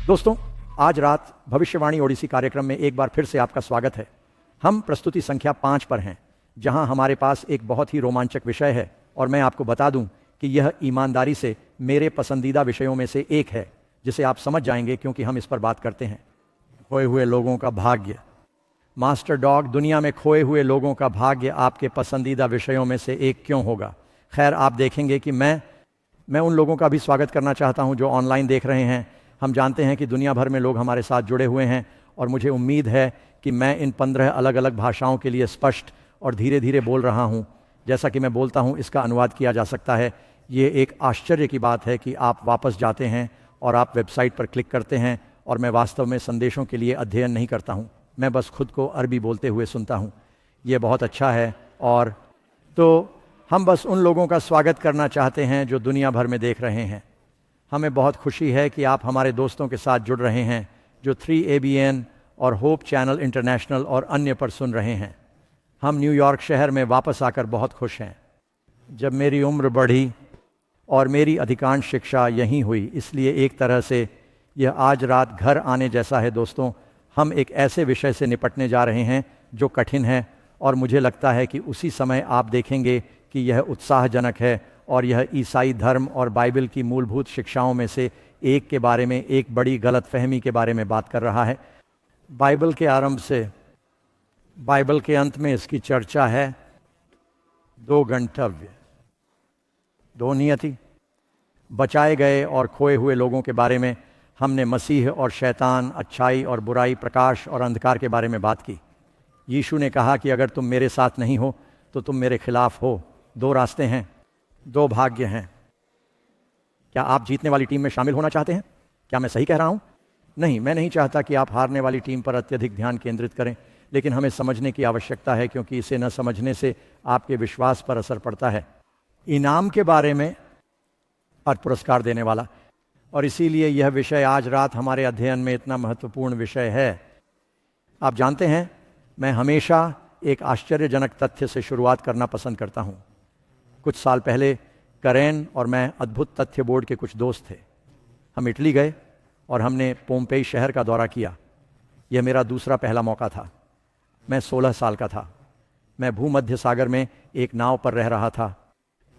दोस्तों, आज रात भविष्यवाणी ओडिसी कार्यक्रम में एक बार फिर से आपका स्वागत है। हम प्रस्तुति संख्या 5 पर हैं, जहां हमारे पास एक बहुत ही रोमांचक विषय है और मैं आपको बता दूं कि यह ईमानदारी से मेरे पसंदीदा विषयों में से एक है, जिसे आप समझ जाएंगे क्योंकि हम इस पर बात करते हैं। खोए हुए लोगों का भाग्य। मास्टर डॉग, दुनिया में खोए हुए लोगों का भाग्य आपके पसंदीदा विषयों में से एक क्यों होगा? खैर, आप देखेंगे कि मैं उन लोगों का भी स्वागत करना चाहता हूं जो ऑनलाइन देख रहे हैं। हम जानते हैं कि दुनिया भर में लोग हमारे साथ जुड़े हुए हैं और मुझे उम्मीद है कि मैं इन 15 अलग अलग भाषाओं के लिए स्पष्ट और धीरे धीरे बोल रहा हूं। जैसा कि मैं बोलता हूं, इसका अनुवाद किया जा सकता है। ये एक आश्चर्य की बात है कि आप वापस जाते हैं और आप वेबसाइट पर क्लिक करते हैं और मैं वास्तव में संदेशों के लिए अध्ययन नहीं करता हूं, मैं बस खुद को अरबी बोलते हुए सुनता हूं। ये बहुत अच्छा है। और तो हम बस उन लोगों का स्वागत करना चाहते हैं जो दुनिया भर में देख रहे हैं। हमें बहुत खुशी है कि आप हमारे दोस्तों के साथ जुड़ रहे हैं जो 3ABN और होप चैनल इंटरनेशनल और अन्य पर सुन रहे हैं। हम न्यूयॉर्क शहर में वापस आकर बहुत खुश हैं। जब मेरी उम्र बढ़ी और मेरी अधिकांश शिक्षा यहीं हुई, इसलिए एक तरह से यह आज रात घर आने जैसा है। दोस्तों, हम एक ऐसे विषय से निपटने जा रहे हैं जो कठिन है और मुझे लगता है कि उसी समय आप देखेंगे कि यह उत्साहजनक है और यह ईसाई धर्म और बाइबल की मूलभूत शिक्षाओं में से एक के बारे में, एक बड़ी गलतफहमी के बारे में बात कर रहा है। बाइबल के आरंभ से बाइबल के अंत में इसकी चर्चा है। 2 गंतव्य, 2 नियति। बचाए गए और खोए हुए लोगों के बारे में हमने मसीह और शैतान, अच्छाई और बुराई, प्रकाश और अंधकार के बारे में बात की। यीशु ने कहा कि अगर तुम मेरे साथ नहीं हो तो तुम मेरे खिलाफ हो। 2 रास्ते हैं, 2 भाग्य हैं। क्या आप जीतने वाली टीम में शामिल होना चाहते हैं? क्या मैं सही कह रहा हूं? नहीं, मैं नहीं चाहता कि आप हारने वाली टीम पर अत्यधिक ध्यान केंद्रित करें, लेकिन हमें समझने की आवश्यकता है क्योंकि इसे न समझने से आपके विश्वास पर असर पड़ता है। इनाम के बारे में और पुरस्कार देने वाला, और इसीलिए यह विषय आज रात हमारे अध्ययन में इतना महत्वपूर्ण विषय है। आप जानते हैं, मैं हमेशा एक आश्चर्यजनक तथ्य से शुरुआत करना पसंद करता हूं। कुछ साल पहले करेन और मैं अद्भुत तथ्य बोर्ड के कुछ दोस्त थे। हम इटली गए और हमने पोम्पेई शहर का दौरा किया। यह मेरा दूसरा पहला मौका था। मैं 16 साल का था। मैं भूमध्य सागर में एक नाव पर रह रहा था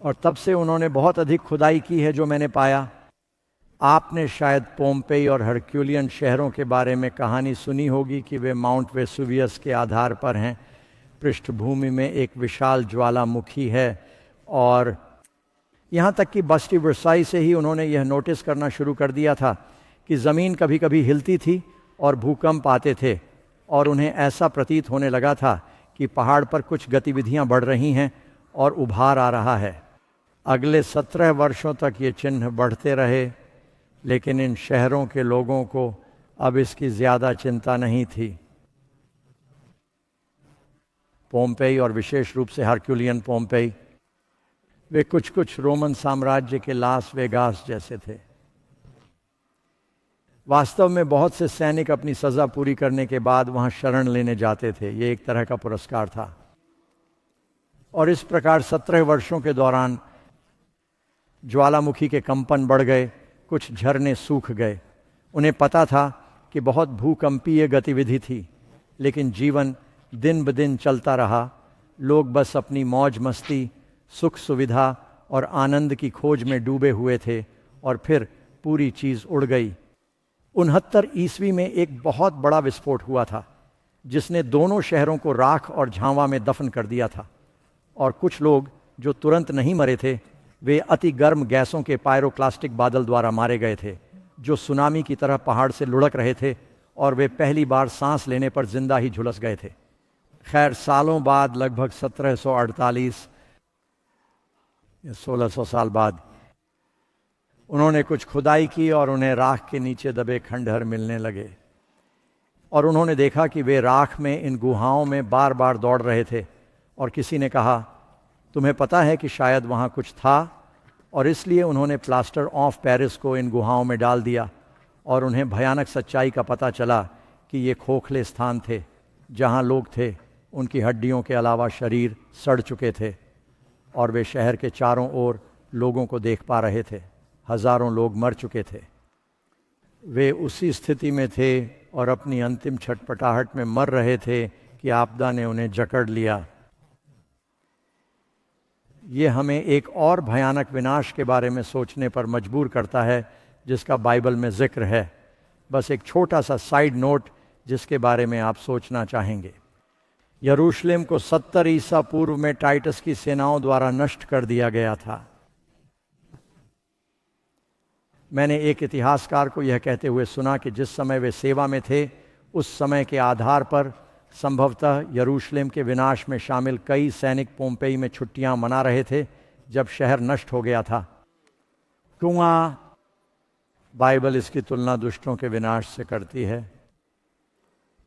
और तब से उन्होंने बहुत अधिक खुदाई की है जो मैंने पाया। आपने शायद पोम्पेई और हरक्यूलियन शहरों के बारे में कहानी सुनी होगी कि वे माउंट वेसुवियस के आधार पर हैं। पृष्ठभूमि में एक विशाल ज्वालामुखी है और यहाँ तक कि बस्ती वर्साई से ही उन्होंने यह नोटिस करना शुरू कर दिया था कि ज़मीन कभी कभी हिलती थी और भूकंप आते थे और उन्हें ऐसा प्रतीत होने लगा था कि पहाड़ पर कुछ गतिविधियाँ बढ़ रही हैं और उभार आ रहा है। अगले 17 वर्षों तक ये चिन्ह बढ़ते रहे, लेकिन इन शहरों के लोगों को अब इसकी ज़्यादा चिंता नहीं थी। पोम्पेई और विशेष रूप से हरक्यूलियन पोम्पेई, वे कुछ रोमन साम्राज्य के लास वेगास जैसे थे। वास्तव में बहुत से सैनिक अपनी सज़ा पूरी करने के बाद वहाँ शरण लेने जाते थे। ये एक तरह का पुरस्कार था। और इस प्रकार 17 वर्षों के दौरान ज्वालामुखी के कंपन बढ़ गए, कुछ झरने सूख गए। उन्हें पता था कि बहुत भूकंपीय गतिविधि थी, लेकिन जीवन दिन ब दिन चलता रहा। लोग बस अपनी मौज मस्ती, सुख सुविधा और आनंद की खोज में डूबे हुए थे और फिर पूरी चीज़ उड़ गई। 69 ईस्वी में एक बहुत बड़ा विस्फोट हुआ था जिसने दोनों शहरों को राख और झांवा में दफन कर दिया था। और कुछ लोग जो तुरंत नहीं मरे थे, वे अति गर्म गैसों के पायरोक्लास्टिक बादल द्वारा मारे गए थे जो सुनामी की तरह पहाड़ से लुढ़क रहे थे और वे पहली बार सांस लेने पर जिंदा ही झुलस गए थे। खैर, सालों बाद, लगभग 1748 या 1600 साल बाद, उन्होंने कुछ खुदाई की और उन्हें राख के नीचे दबे खंडहर मिलने लगे और उन्होंने देखा कि वे राख में इन गुहाओं में बार बार दौड़ रहे थे। और किसी ने कहा, तुम्हें पता है कि शायद वहाँ कुछ था? और इसलिए उन्होंने प्लास्टर ऑफ पेरिस को इन गुहाओं में डाल दिया और उन्हें भयानक सच्चाई का पता चला कि ये खोखले स्थान थे जहाँ लोग थे, उनकी हड्डियों के अलावा शरीर सड़ चुके थे और वे शहर के चारों ओर लोगों को देख पा रहे थे। हजारों लोग मर चुके थे। वे उसी स्थिति में थे और अपनी अंतिम छटपटाहट में मर रहे थे कि आपदा ने उन्हें जकड़ लिया। ये हमें एक और भयानक विनाश के बारे में सोचने पर मजबूर करता है जिसका बाइबल में जिक्र है। बस एक छोटा सा साइड नोट जिसके बारे में आप सोचना चाहेंगे। यरूशलेम को 70 ईसा पूर्व में टाइटस की सेनाओं द्वारा नष्ट कर दिया गया था। मैंने एक इतिहासकार को यह कहते हुए सुना कि जिस समय वे सेवा में थे उस समय के आधार पर संभवतः यरूशलेम के विनाश में शामिल कई सैनिक पोम्पेई में छुट्टियां मना रहे थे जब शहर नष्ट हो गया था। क्यों बाइबल इसकी तुलना दुष्टों के विनाश से करती है?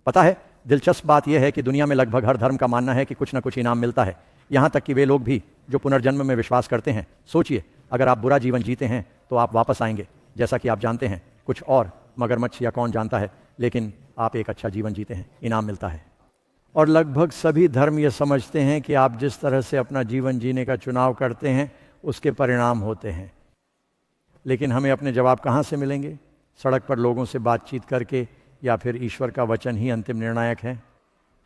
पता है, दिलचस्प बात यह है कि दुनिया में लगभग हर धर्म का मानना है कि कुछ ना कुछ इनाम मिलता है, यहां तक कि वे लोग भी जो पुनर्जन्म में विश्वास करते हैं। सोचिए, अगर आप बुरा जीवन जीते हैं तो आप वापस आएंगे, जैसा कि आप जानते हैं, कुछ और मगरमच्छ या कौन जानता है, लेकिन आप एक अच्छा जीवन जीते हैं, इनाम मिलता है। और लगभग सभी धर्म ये समझते हैं कि आप जिस तरह से अपना जीवन जीने का चुनाव करते हैं उसके परिणाम होते हैं। लेकिन हमें अपने जवाब कहाँ से मिलेंगे? सड़क पर लोगों से बातचीत करके, या फिर ईश्वर का वचन ही अंतिम निर्णायक है?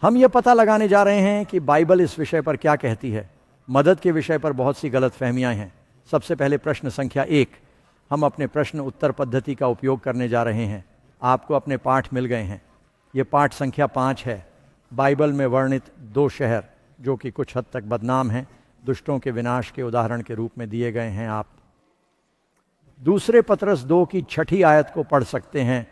हम ये पता लगाने जा रहे हैं कि बाइबल इस विषय पर क्या कहती है। मदद के विषय पर बहुत सी गलतफहमियां हैं। सबसे पहले प्रश्न संख्या 1, हम अपने प्रश्न उत्तर पद्धति का उपयोग करने जा रहे हैं। आपको अपने पाठ मिल गए हैं। ये पाठ संख्या 5 है। बाइबल में वर्णित 2 शहर जो कि कुछ हद तक बदनाम हैं, दुष्टों के विनाश के उदाहरण के रूप में दिए गए हैं। आप दूसरे पतरस 2 की 6 आयत को पढ़ सकते हैं।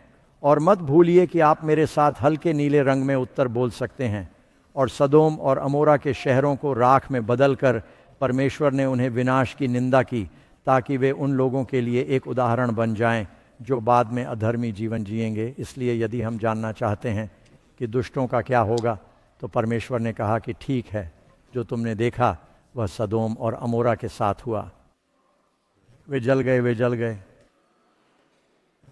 और मत भूलिए कि आप मेरे साथ हल्के नीले रंग में उत्तर बोल सकते हैं। और सदोम और अमोरा के शहरों को राख में बदलकर परमेश्वर ने उन्हें विनाश की निंदा की ताकि वे उन लोगों के लिए एक उदाहरण बन जाएं जो बाद में अधर्मी जीवन जिएंगे। इसलिए यदि हम जानना चाहते हैं कि दुष्टों का क्या होगा, तो परमेश्वर ने कहा कि ठीक है, जो तुमने देखा वह सदोम और अमोरा के साथ हुआ। वे जल गए।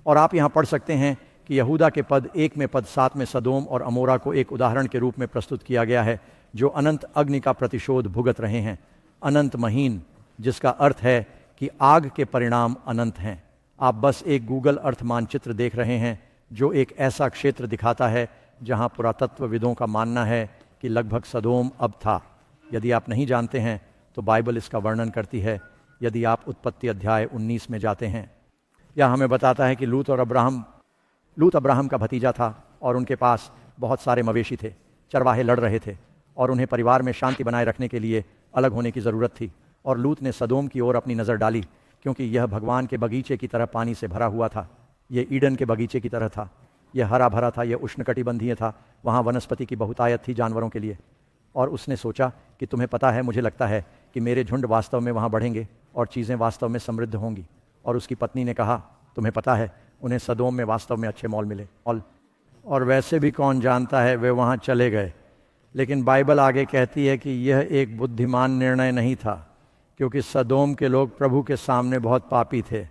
और आप यहाँ पढ़ सकते हैं कि यहूदा के पद 1 में पद 7 में सदोम और अमोरा को एक उदाहरण के रूप में प्रस्तुत किया गया है जो अनंत अग्नि का प्रतिशोध भुगत रहे हैं। अनंत महीन, जिसका अर्थ है कि आग के परिणाम अनंत हैं। आप बस एक गूगल अर्थ मानचित्र देख रहे हैं जो एक ऐसा क्षेत्र दिखाता है जहां पुरातत्वविदों का मानना है कि लगभग सदोम अब था। यदि आप नहीं जानते हैं तो बाइबल इसका वर्णन करती है। यदि आप उत्पत्ति अध्याय 19 में जाते हैं, यह हमें बताता है कि लूत अब्राहम का भतीजा था और उनके पास बहुत सारे मवेशी थे। चरवाहे लड़ रहे थे और उन्हें परिवार में शांति बनाए रखने के लिए अलग होने की ज़रूरत थी। और लूत ने सदोम की ओर अपनी नज़र डाली क्योंकि यह भगवान के बगीचे की तरह पानी से भरा हुआ था। यह ईडन के बगीचे की तरह था। यह हरा भरा था, यह उष्णकटिबंधीय था। वहाँ वनस्पति की बहुतायत थी जानवरों के लिए। और उसने सोचा कि तुम्हें पता है, मुझे लगता है कि मेरे झुंड वास्तव में वहाँ बढ़ेंगे और चीज़ें वास्तव में समृद्ध होंगी। और उसकी पत्नी ने कहा, तुम्हें पता है, उन्हें सदोम में वास्तव में अच्छे मॉल मिले। और वैसे भी कौन जानता है, वे वहाँ चले गए। लेकिन बाइबल आगे कहती है कि यह एक बुद्धिमान निर्णय नहीं था क्योंकि सदोम के लोग प्रभु के सामने बहुत पापी थे।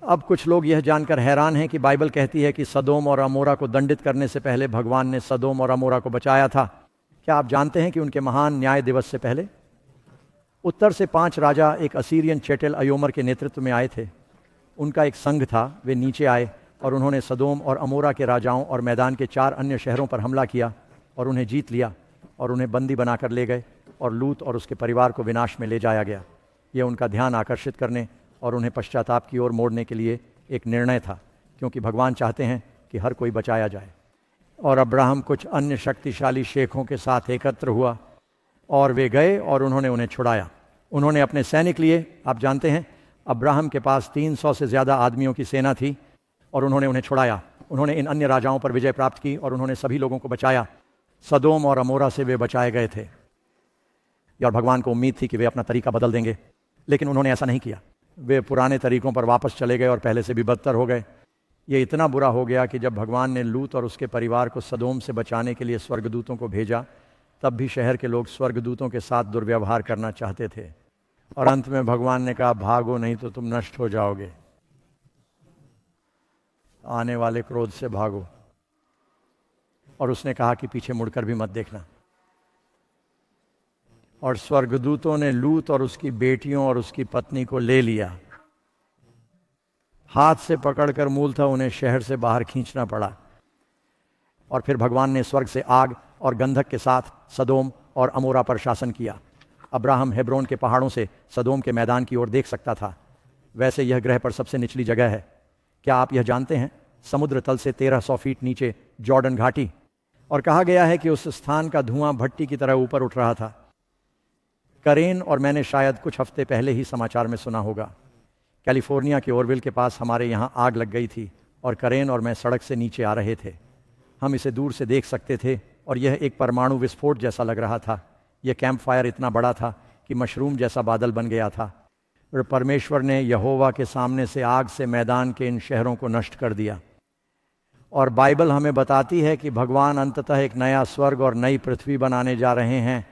अब कुछ लोग यह जानकर हैरान हैं कि बाइबल कहती है कि सदोम और अमोरा को दंडित करने से पहले भगवान ने सदोम और अमोरा को बचाया था। क्या आप जानते हैं कि उनके महान न्याय दिवस से पहले उत्तर से 5 राजा एक असीरियन चेटेल अयोमर के नेतृत्व में आए थे। उनका एक संघ था। वे नीचे आए और उन्होंने सदोम और अमोरा के राजाओं और मैदान के 4 अन्य शहरों पर हमला किया और उन्हें जीत लिया और उन्हें बंदी बनाकर ले गए और लूत और उसके परिवार को विनाश में ले जाया गया। यह उनका ध्यान आकर्षित करने और उन्हें पश्चाताप की ओर मोड़ने के लिए एक निर्णय था, क्योंकि भगवान चाहते हैं कि हर कोई बचाया जाए। और अब्राहम कुछ अन्य शक्तिशाली शेखों के साथ एकत्र हुआ और वे गए और उन्होंने उन्हें छुड़ाया। उन्होंने अपने सैनिक लिए। आप जानते हैं, अब्राहम के पास 300 से ज़्यादा आदमियों की सेना थी और उन्होंने उन्हें छुड़ाया। उन्होंने इन अन्य राजाओं पर विजय प्राप्त की और उन्होंने सभी लोगों को बचाया। सदोम और अमोरा से वे बचाए गए थे और भगवान को उम्मीद थी कि वे अपना तरीका बदल देंगे, लेकिन उन्होंने ऐसा नहीं किया। वे पुराने तरीकों पर वापस चले गए और पहले से भी बदतर हो गए। ये इतना बुरा हो गया कि जब भगवान ने लूत और उसके परिवार को सदोम से बचाने के लिए स्वर्गदूतों को भेजा, तब भी शहर के लोग स्वर्गदूतों के साथ दुर्व्यवहार करना चाहते थे। और अंत में भगवान ने कहा, भागो नहीं तो तुम नष्ट हो जाओगे। आने वाले क्रोध से भागो। और उसने कहा कि पीछे मुड़कर भी मत देखना। और स्वर्गदूतों ने लूत और उसकी बेटियों और उसकी पत्नी को ले लिया। हाथ से पकड़कर मूलतः उन्हें शहर से बाहर खींचना पड़ा। और फिर भगवान ने स्वर्ग से आग और गंधक के साथ सदोम और अमोरा पर शासन किया। अब्राहम हेब्रोन के पहाड़ों से सदोम के मैदान की ओर देख सकता था। वैसे यह ग्रह पर सबसे निचली जगह है। क्या आप यह जानते हैं? समुद्र तल से 1300 फीट नीचे जॉर्डन घाटी। और कहा गया है कि उस स्थान का धुआं भट्टी की तरह ऊपर उठ रहा था। करेन, और मैंने शायद कुछ हफ्ते पहले ही समाचार में सुना होगा, कैलिफोर्निया के ओरविल के पास हमारे यहाँ आग लग गई थी और करेन और मैं सड़क से नीचे आ रहे थे। हम इसे दूर से देख सकते थे और यह एक परमाणु विस्फोट जैसा लग रहा था। यह कैंप फायर इतना बड़ा था कि मशरूम जैसा बादल बन गया था। और परमेश्वर ने यहोवा के सामने से आग से मैदान के इन शहरों को नष्ट कर दिया। और बाइबल हमें बताती है कि भगवान अंततः एक नया स्वर्ग और नई पृथ्वी बनाने जा रहे हैं।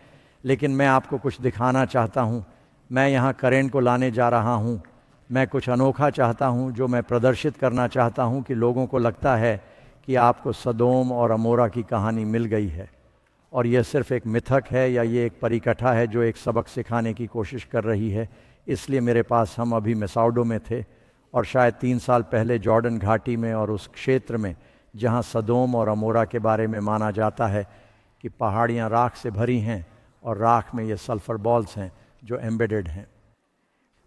लेकिन मैं आपको कुछ दिखाना चाहता हूँ। मैं यहाँ करेन को लाने जा रहा हूँ। मैं कुछ अनोखा चाहता हूँ जो मैं प्रदर्शित करना चाहता हूँ कि लोगों को लगता है कि आपको सदोम और अमोरा की कहानी मिल गई है और यह सिर्फ एक मिथक है या ये एक परिकथा है जो एक सबक सिखाने की कोशिश कर रही है। इसलिए मेरे पास, हम अभी मेसाउडो में थे और शायद 3 साल पहले जॉर्डन घाटी में और उस क्षेत्र में जहाँ सदोम और अमोरा के बारे में माना जाता है कि पहाड़ियाँ राख से भरी हैं और राख में ये सल्फर बॉल्स हैं जो एम्बेडेड हैं।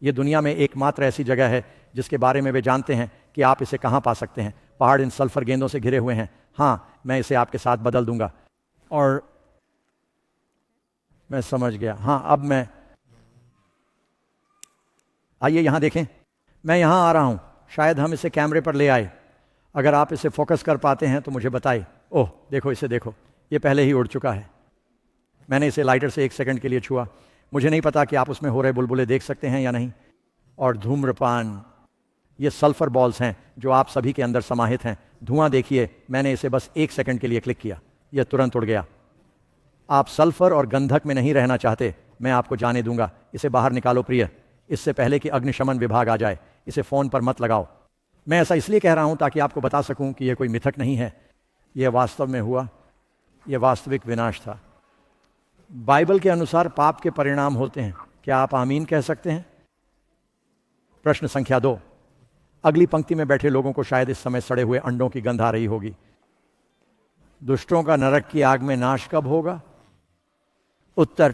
ये दुनिया में एकमात्र ऐसी जगह है जिसके बारे में वे जानते हैं कि आप इसे कहाँ पा सकते हैं। पहाड़ इन सल्फर गेंदों से घिरे हुए हैं। हाँ, मैं इसे आपके साथ बदल दूंगा। और मैं समझ गया। हाँ, अब मैं, आइए यहाँ देखें। मैं यहाँ आ रहा हूँ। शायद हम इसे कैमरे पर ले आए। अगर आप इसे फोकस कर पाते हैं तो मुझे बताइए। ओह, देखो, इसे देखो, ये पहले ही उड़ चुका है। मैंने इसे लाइटर से 1 सेकंड के लिए छुआ। मुझे नहीं पता कि आप उसमें हो रहे बुलबुले देख सकते हैं या नहीं। और धूम्रपान, ये सल्फर बॉल्स हैं जो आप सभी के अंदर समाहित हैं। धुआं देखिए, मैंने इसे बस 1 सेकंड के लिए क्लिक किया, यह तुरंत उड़ गया। आप सल्फर और गंधक में नहीं रहना चाहते, मैं आपको जाने दूंगा। इसे बाहर निकालो प्रिय, इससे पहले कि अग्निशमन विभाग आ जाए। इसे फ़ोन पर मत लगाओ। मैं ऐसा इसलिए कह रहा हूं ताकि आपको बता सकूं कि यह कोई मिथक नहीं है। यह वास्तव में हुआ। यह वास्तविक विनाश था। बाइबल के अनुसार पाप के परिणाम होते हैं। क्या आप आमीन कह सकते हैं? प्रश्न संख्या 2। अगली पंक्ति में बैठे लोगों को शायद इस समय सड़े हुए अंडों की गंध आ रही होगी। दुष्टों का नरक की आग में नाश कब होगा? उत्तर,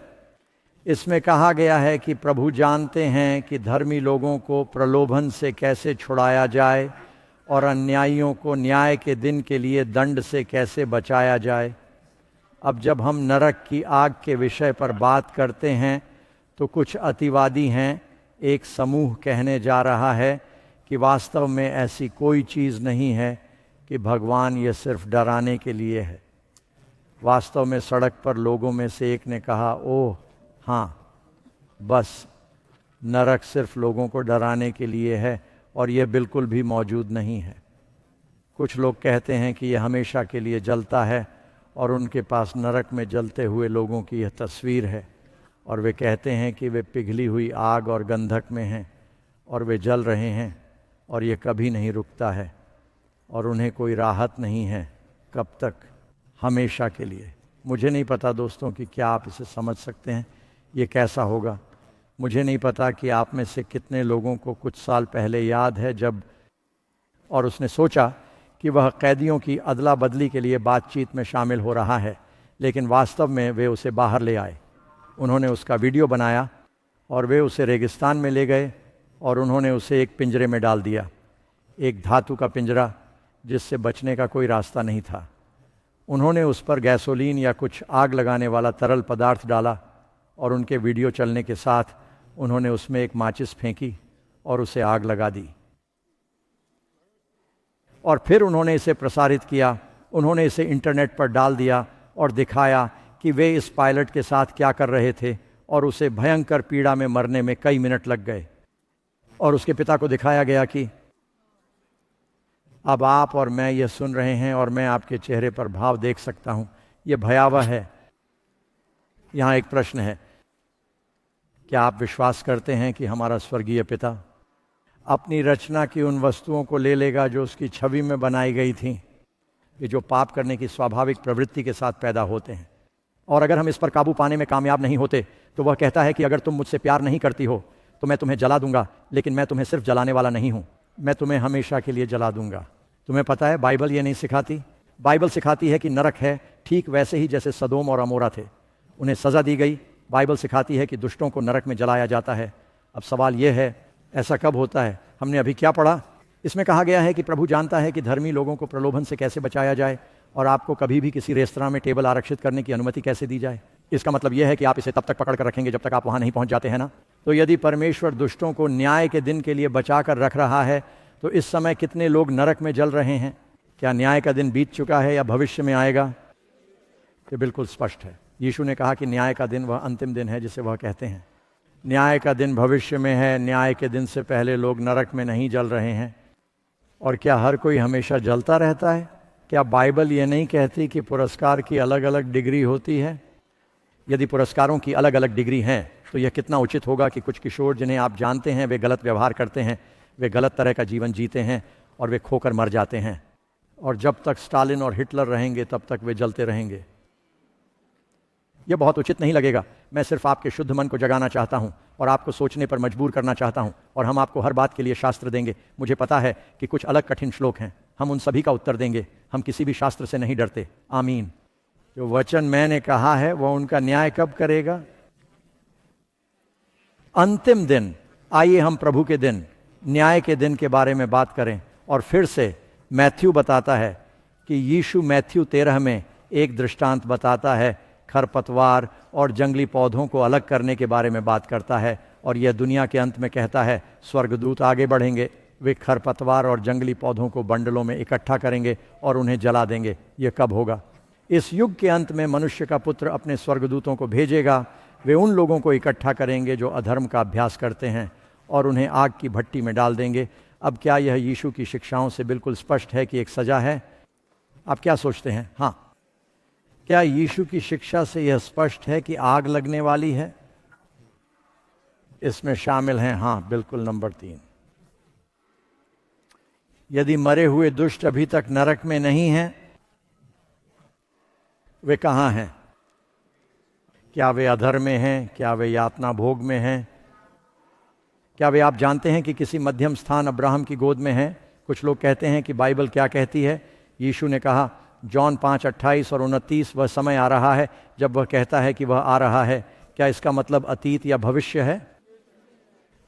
इसमें कहा गया है कि प्रभु जानते हैं कि धर्मी लोगों को प्रलोभन से कैसे छुड़ाया जाए और अन्यायियों को न्याय के दिन के लिए दंड से कैसे बचाया जाए। अब जब हम नरक की आग के विषय पर बात करते हैं तो कुछ अतिवादी हैं, एक समूह कहने जा रहा है कि वास्तव में ऐसी कोई चीज़ नहीं है, कि भगवान ये सिर्फ डराने के लिए है। वास्तव में सड़क पर लोगों में से एक ने कहा, ओह हाँ, बस नरक सिर्फ लोगों को डराने के लिए है और यह बिल्कुल भी मौजूद नहीं है। कुछ लोग कहते हैं कि यह हमेशा के लिए जलता है और उनके पास नरक में जलते हुए लोगों की यह तस्वीर है और वे कहते हैं कि वे पिघली हुई आग और गंधक में हैं और वे जल रहे हैं और ये कभी नहीं रुकता है और उन्हें कोई राहत नहीं है। कब तक? हमेशा के लिए। मुझे नहीं पता दोस्तों कि क्या आप इसे समझ सकते हैं। ये कैसा होगा? मुझे नहीं पता कि आप में से कितने लोगों को कुछ साल पहले याद है जब और उसने सोचा कि वह कैदियों की अदला बदली के लिए बातचीत में शामिल हो रहा है, लेकिन वास्तव में वे उसे बाहर ले आए। उन्होंने उसका वीडियो बनाया और वे उसे रेगिस्तान में ले गए और उन्होंने उसे एक पिंजरे में डाल दिया, एक धातु का पिंजरा जिससे बचने का कोई रास्ता नहीं था। उन्होंने उस पर गैसोलीन या कुछ आग लगाने वाला तरल पदार्थ डाला और उनके वीडियो चलने के साथ उन्होंने उसमें एक माचिस फेंकी और उसे आग लगा दी। और फिर उन्होंने इसे प्रसारित किया। उन्होंने इसे इंटरनेट पर डाल दिया और दिखाया कि वे इस पायलट के साथ क्या कर रहे थे और उसे भयंकर पीड़ा में मरने में कई मिनट लग गए। और उसके पिता को दिखाया गया कि अब आप और मैं ये सुन रहे हैं और मैं आपके चेहरे पर भाव देख सकता हूं। ये भयावह है। यहाँ एक प्रश्न है, क्या आप विश्वास करते हैं कि हमारा स्वर्गीय पिता अपनी रचना की उन वस्तुओं को ले लेगा जो उसकी छवि में बनाई गई थी, कि जो पाप करने की स्वाभाविक प्रवृत्ति के साथ पैदा होते हैं? और अगर हम इस पर काबू पाने में कामयाब नहीं होते तो वह कहता है कि अगर तुम मुझसे प्यार नहीं करती हो तो मैं तुम्हें जला दूंगा, लेकिन मैं तुम्हें सिर्फ जलाने वाला नहीं हूं, मैं तुम्हें हमेशा के लिए जला दूंगा। तुम्हें पता है बाइबल ये नहीं सिखाती। बाइबल सिखाती है कि नरक है, ठीक वैसे ही जैसे सदोम और अमोरा थे, उन्हें सज़ा दी गई। बाइबल सिखाती है कि दुष्टों को नरक में जलाया जाता है। अब सवाल यह है, ऐसा कब होता है? हमने अभी क्या पढ़ा? इसमें कहा गया है कि प्रभु जानता है कि धर्मी लोगों को प्रलोभन से कैसे बचाया जाए और आपको कभी भी किसी रेस्तरां में टेबल आरक्षित करने की अनुमति कैसे दी जाए। इसका मतलब यह है कि आप इसे तब तक पकड़ कर रखेंगे जब तक आप वहां नहीं पहुंच जाते हैं ना। तो यदि परमेश्वर दुष्टों को न्याय के दिन के लिए बचा कर रख रहा है, तो इस समय कितने लोग नरक में जल रहे हैं? क्या न्याय का दिन बीत चुका है या भविष्य में आएगा? ये बिल्कुल स्पष्ट है। यीशु ने कहा कि न्याय का दिन वह अंतिम दिन है जिसे वह कहते हैं। न्याय का दिन भविष्य में है। न्याय के दिन से पहले लोग नरक में नहीं जल रहे हैं। और क्या हर कोई हमेशा जलता रहता है? क्या बाइबल ये नहीं कहती कि पुरस्कार की अलग अलग डिग्री होती है? यदि पुरस्कारों की अलग अलग डिग्री हैं, तो यह कितना उचित होगा कि कुछ किशोर जिन्हें आप जानते हैं वे गलत व्यवहार करते हैं, वे गलत तरह का जीवन जीते हैं और वे खोकर मर जाते हैं, और जब तक स्टालिन और हिटलर रहेंगे तब तक वे जलते रहेंगे। यह बहुत उचित नहीं लगेगा। मैं सिर्फ आपके शुद्ध मन को जगाना चाहता हूं और आपको सोचने पर मजबूर करना चाहता हूं, और हम आपको हर बात के लिए शास्त्र देंगे। मुझे पता है कि कुछ अलग कठिन श्लोक हैं, हम उन सभी का उत्तर देंगे। हम किसी भी शास्त्र से नहीं डरते। आमीन। जो वचन मैंने कहा है वह उनका न्याय कब करेगा? अंतिम दिन। आइए हम प्रभु के दिन, न्याय के दिन के बारे में बात करें। और फिर से मैथ्यू बताता है कि यीशु मैथ्यू 13 में एक दृष्टांत बताता है, खरपतवार और जंगली पौधों को अलग करने के बारे में बात करता है, और यह दुनिया के अंत में कहता है स्वर्गदूत आगे बढ़ेंगे, वे खरपतवार और जंगली पौधों को बंडलों में इकट्ठा करेंगे और उन्हें जला देंगे। यह कब होगा? इस युग के अंत में मनुष्य का पुत्र अपने स्वर्गदूतों को भेजेगा। वे उन लोगों को इकट्ठा करेंगे जो अधर्म का अभ्यास करते हैं और उन्हें आग की भट्टी में डाल देंगे। अब क्या यह यीशु की शिक्षाओं से बिल्कुल स्पष्ट है कि एक सज़ा है? आप क्या सोचते हैं? हाँ, क्या यीशु की शिक्षा से यह स्पष्ट है कि आग लगने वाली है? इसमें शामिल हैं, हाँ बिल्कुल, नंबर 3, यदि मरे हुए दुष्ट अभी तक नरक में नहीं हैं, वे कहाँ हैं? क्या वे अधर्म में हैं? क्या वे यातना भोग में हैं? क्या वे, आप जानते हैं कि किसी मध्यम स्थान अब्राहम की गोद में हैं? कुछ लोग कहते हैं कि बाइबल क्या कहती है। यीशु ने कहा, जॉन 5:28 और 29, वह समय आ रहा है जब वह कहता है कि वह आ रहा है। क्या इसका मतलब अतीत या भविष्य है?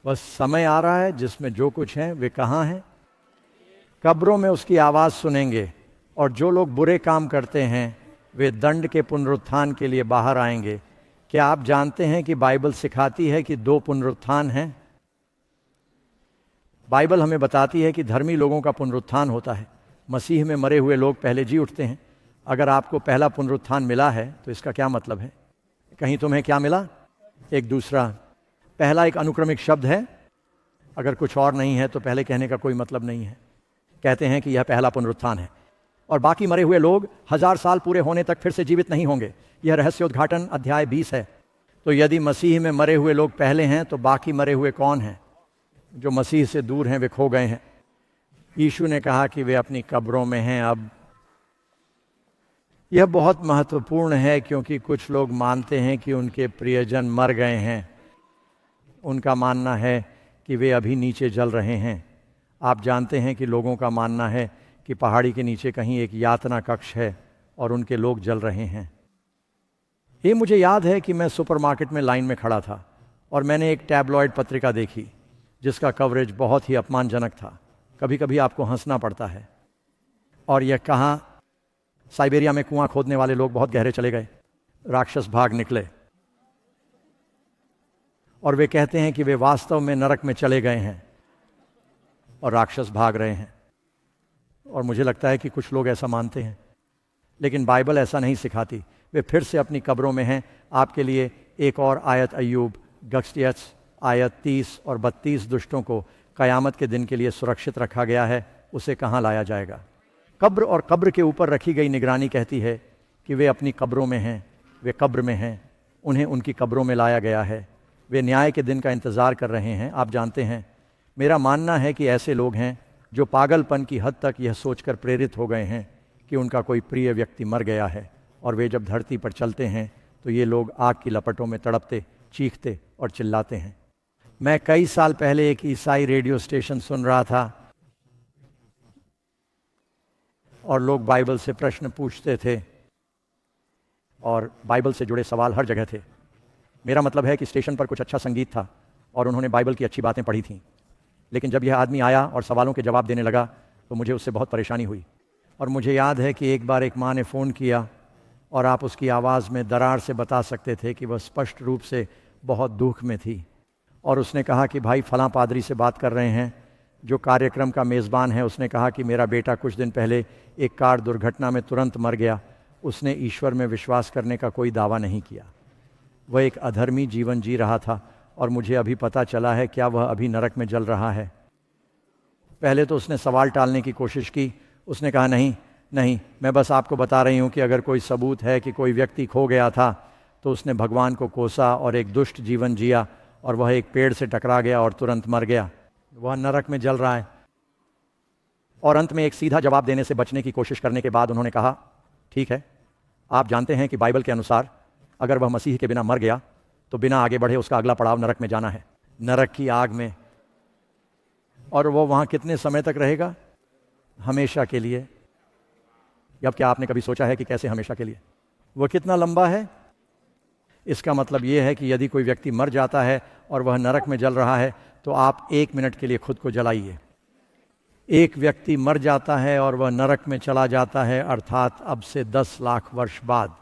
वह समय आ रहा है जिसमें जो कुछ है वे कहाँ हैं? कब्रों में उसकी आवाज़ सुनेंगे, और जो लोग बुरे काम करते हैं वे दंड के पुनरुत्थान के लिए बाहर आएंगे। क्या आप जानते हैं कि बाइबल सिखाती है कि 2 पुनरुत्थान हैं? बाइबल हमें बताती है कि धर्मी लोगों का पुनरुत्थान होता है। मसीह में मरे हुए लोग पहले जी उठते हैं। अगर आपको पहला पुनरुत्थान मिला है तो इसका क्या मतलब है? कहीं तुम्हें क्या मिला? एक दूसरा। पहला एक अनुक्रमिक शब्द है। अगर कुछ और नहीं है तो पहले कहने का कोई मतलब नहीं है। कहते हैं कि यह पहला पुनरुत्थान है, और बाकी मरे हुए लोग 1000 साल पूरे होने तक फिर से जीवित नहीं होंगे। यह रहस्योद्घाटन अध्याय 20 है। तो यदि मसीह में मरे हुए लोग पहले हैं, तो बाकी मरे हुए कौन हैं? जो मसीह से दूर हैं, वे खो गए हैं। यीशु ने कहा कि वे अपनी कब्रों में हैं। अब यह बहुत महत्वपूर्ण है, क्योंकि कुछ लोग मानते हैं कि उनके प्रियजन मर गए हैं। उनका मानना है कि वे अभी नीचे जल रहे हैं। आप जानते हैं कि लोगों का मानना है कि पहाड़ी के नीचे कहीं एक यातना कक्ष है और उनके लोग जल रहे हैं। ये मुझे याद है कि मैं सुपरमार्केट में लाइन में खड़ा था और मैंने एक टैबलॉइड पत्रिका देखी जिसका कवरेज बहुत ही अपमानजनक था। कभी कभी आपको हंसना पड़ता है। और यह कहाँ, साइबेरिया में कुआं खोदने वाले लोग बहुत गहरे चले गए, राक्षस भाग निकले, और वे कहते हैं कि वे वास्तव में नरक में चले गए हैं और राक्षस भाग रहे हैं। और मुझे लगता है कि कुछ लोग ऐसा मानते हैं, लेकिन बाइबल ऐसा नहीं सिखाती। वे फिर से अपनी कब्रों में हैं। आपके लिए एक और आयत, अय्यूब गक्सटियस आयत 30 और 32, दुष्टों को कयामत के दिन के लिए सुरक्षित रखा गया है। उसे कहाँ लाया जाएगा? कब्र और कब्र के ऊपर रखी गई निगरानी कहती है कि वे अपनी कब्रों में हैं, वे कब्र में हैं, उन्हें उनकी कब्रों में लाया गया है। वे न्याय के दिन का इंतज़ार कर रहे हैं। आप जानते हैं, मेरा मानना है कि ऐसे लोग हैं जो पागलपन की हद तक यह सोचकर प्रेरित हो गए हैं कि उनका कोई प्रिय व्यक्ति मर गया है, और वे जब धरती पर चलते हैं तो ये लोग आग की लपटों में तड़पते, चीखते और चिल्लाते हैं। मैं कई साल पहले एक ईसाई रेडियो स्टेशन सुन रहा था और लोग बाइबल से प्रश्न पूछते थे और बाइबल से जुड़े सवाल हर जगह थे। मेरा मतलब है कि स्टेशन पर कुछ अच्छा संगीत था और उन्होंने बाइबल की अच्छी बातें पढ़ी थीं, लेकिन जब यह आदमी आया और सवालों के जवाब देने लगा तो मुझे उससे बहुत परेशानी हुई। और मुझे याद है कि एक बार एक माँ ने फ़ोन किया और आप उसकी आवाज़ में दरार से बता सकते थे कि वह स्पष्ट रूप से बहुत दुख में थी। और उसने कहा कि भाई फलां पादरी से बात कर रहे हैं, जो कार्यक्रम का मेज़बान है। उसने कहा कि मेरा बेटा कुछ दिन पहले एक कार दुर्घटना में तुरंत मर गया। उसने ईश्वर में विश्वास करने का कोई दावा नहीं किया। वह एक अधर्मी जीवन जी रहा था और मुझे अभी पता चला है क्या वह अभी नरक में जल रहा है। पहले तो उसने सवाल टालने की कोशिश की। उसने कहा नहीं नहीं, मैं बस आपको बता रही हूँ कि अगर कोई सबूत है कि कोई व्यक्ति खो गया था तो उसने भगवान को कोसा और एक दुष्ट जीवन जिया और वह एक पेड़ से टकरा गया और तुरंत मर गया। वह नरक में जल रहा है। और अंत में एक सीधा जवाब देने से बचने की कोशिश करने के बाद उन्होंने कहा, ठीक है, आप जानते हैं कि बाइबल के अनुसार अगर वह मसीह के बिना मर गया तो बिना आगे बढ़े उसका अगला पड़ाव नरक में जाना है, नरक की आग में। और वो वहाँ कितने समय तक रहेगा? हमेशा के लिए। अब क्या आपने कभी सोचा है कि कैसे हमेशा के लिए? वो कितना लंबा है? इसका मतलब ये है कि यदि कोई व्यक्ति मर जाता है और वह नरक में जल रहा है तो आप 1 मिनट के लिए खुद को जलाइए। एक व्यक्ति मर जाता है और वह नरक में चला जाता है, अर्थात अब से 10 लाख वर्ष बाद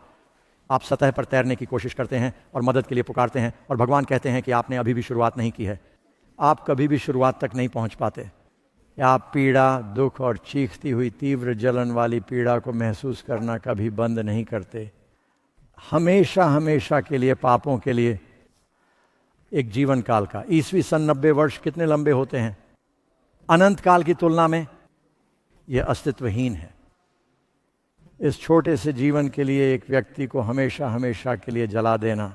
आप सतह पर तैरने की कोशिश करते हैं और मदद के लिए पुकारते हैं और भगवान कहते हैं कि आपने अभी भी शुरुआत नहीं की है। आप कभी भी शुरुआत तक नहीं पहुंच पाते। आप पीड़ा, दुख और चीखती हुई तीव्र जलन वाली पीड़ा को महसूस करना कभी बंद नहीं करते। हमेशा हमेशा के लिए पापों के लिए एक जीवन काल का। ईस्वी सन 90 वर्ष कितने लंबे होते हैं? अनंत काल की तुलना में यह अस्तित्वहीन है। इस छोटे से जीवन के लिए एक व्यक्ति को हमेशा हमेशा के लिए जला देना।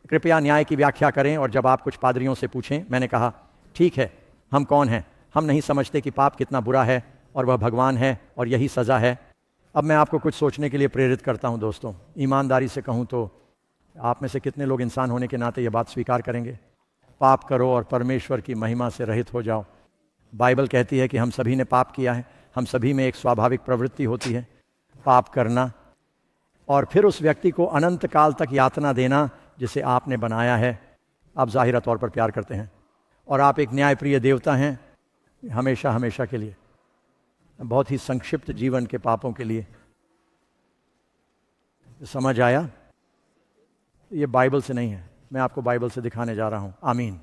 कृपया न्याय की व्याख्या करें। और जब आप कुछ पादरियों से पूछें, मैंने कहा, ठीक है, हम कौन हैं? हम नहीं समझते कि पाप कितना बुरा है और वह भगवान है और यही सज़ा है। अब मैं आपको कुछ सोचने के लिए प्रेरित करता हूं दोस्तों। ईमानदारी से कहूं तो आप में से कितने लोग इंसान होने के नाते यह बात स्वीकार करेंगे? पाप करो और परमेश्वर की महिमा से रहित हो जाओ। बाइबल कहती है कि हम सभी ने पाप किया है। हम सभी में एक स्वाभाविक प्रवृत्ति होती है पाप करना, और फिर उस व्यक्ति को अनंत काल तक यातना देना जिसे आपने बनाया है। आप ज़ाहिरा तौर पर प्यार करते हैं और आप एक न्यायप्रिय देवता हैं, हमेशा हमेशा के लिए, बहुत ही संक्षिप्त जीवन के पापों के लिए। समझ आया? ये बाइबल से नहीं है, मैं आपको बाइबल से दिखाने जा रहा हूं। आमीन।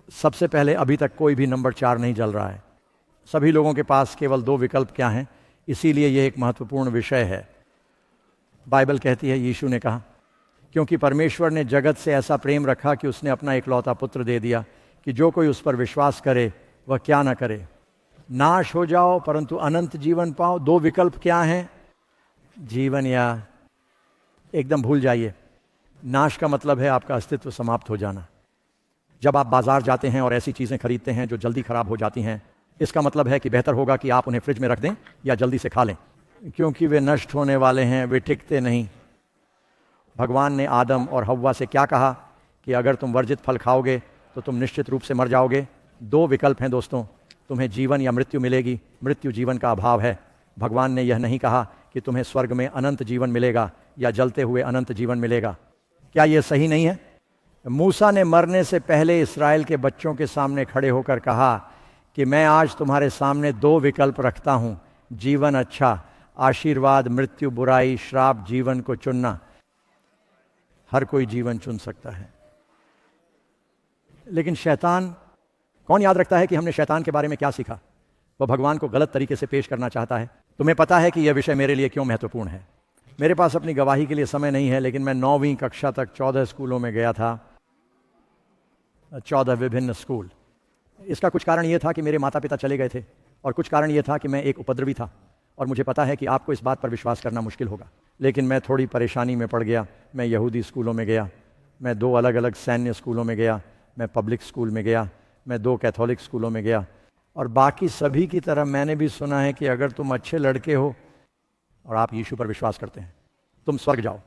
सबसे पहले, अभी तक कोई भी नंबर 4 नहीं जल रहा है। सभी लोगों के पास केवल 2 विकल्प क्या हैं, इसीलिए यह एक महत्वपूर्ण विषय है। बाइबल कहती है, यीशु ने कहा, क्योंकि परमेश्वर ने जगत से ऐसा प्रेम रखा कि उसने अपना इकलौता पुत्र दे दिया कि जो कोई उस पर विश्वास करे वह क्या ना करे, नाश हो जाओ परंतु अनंत जीवन पाओ। 2 विकल्प क्या हैं? जीवन या एकदम भूल जाइए। नाश का मतलब है आपका अस्तित्व समाप्त हो जाना। जब आप बाजार जाते हैं और ऐसी चीज़ें खरीदते हैं जो जल्दी खराब हो जाती हैं, इसका मतलब है कि बेहतर होगा कि आप उन्हें फ्रिज में रख दें या जल्दी से खा लें, क्योंकि वे नष्ट होने वाले हैं, वे टिकते नहीं। भगवान ने आदम और हव्वा से क्या कहा कि अगर तुम वर्जित फल खाओगे तो तुम निश्चित रूप से मर जाओगे। 2 विकल्प हैं दोस्तों, तुम्हें जीवन या मृत्यु मिलेगी। मृत्यु जीवन का अभाव है। भगवान ने यह नहीं कहा कि तुम्हें स्वर्ग में अनंत जीवन मिलेगा या जलते हुए अनंत जीवन मिलेगा। क्या यह सही नहीं है? मूसा ने मरने से पहले इस्राएल के बच्चों के सामने खड़े होकर कहा कि मैं आज तुम्हारे सामने 2 विकल्प रखता हूं, जीवन अच्छा, आशीर्वाद, मृत्यु बुराई, श्राप, जीवन को चुनना। हर कोई जीवन चुन सकता है, लेकिन शैतान, कौन याद रखता है कि हमने शैतान के बारे में क्या सीखा? वह भगवान को गलत तरीके से पेश करना चाहता है। तुम्हें पता है कि यह विषय मेरे लिए क्यों महत्वपूर्ण है? मेरे पास अपनी गवाही के लिए समय नहीं है, लेकिन मैं 9वीं कक्षा तक 14 स्कूलों में गया था, 14 विभिन्न स्कूल। इसका कुछ कारण यह था कि मेरे माता पिता चले गए थे, और कुछ कारण यह था कि मैं एक उपद्रवी था। और मुझे पता है कि आपको इस बात पर विश्वास करना मुश्किल होगा, लेकिन मैं थोड़ी परेशानी में पड़ गया। मैं यहूदी स्कूलों में गया, मैं 2 अलग अलग सैन्य स्कूलों में गया, मैं पब्लिक स्कूल में गया, मैं 2 कैथोलिक स्कूलों में गया। और बाकी सभी की तरह मैंने भी सुना है कि अगर तुम अच्छे लड़के हो और आप यीशु पर विश्वास करते हैं, तुम स्वर्ग जाओ।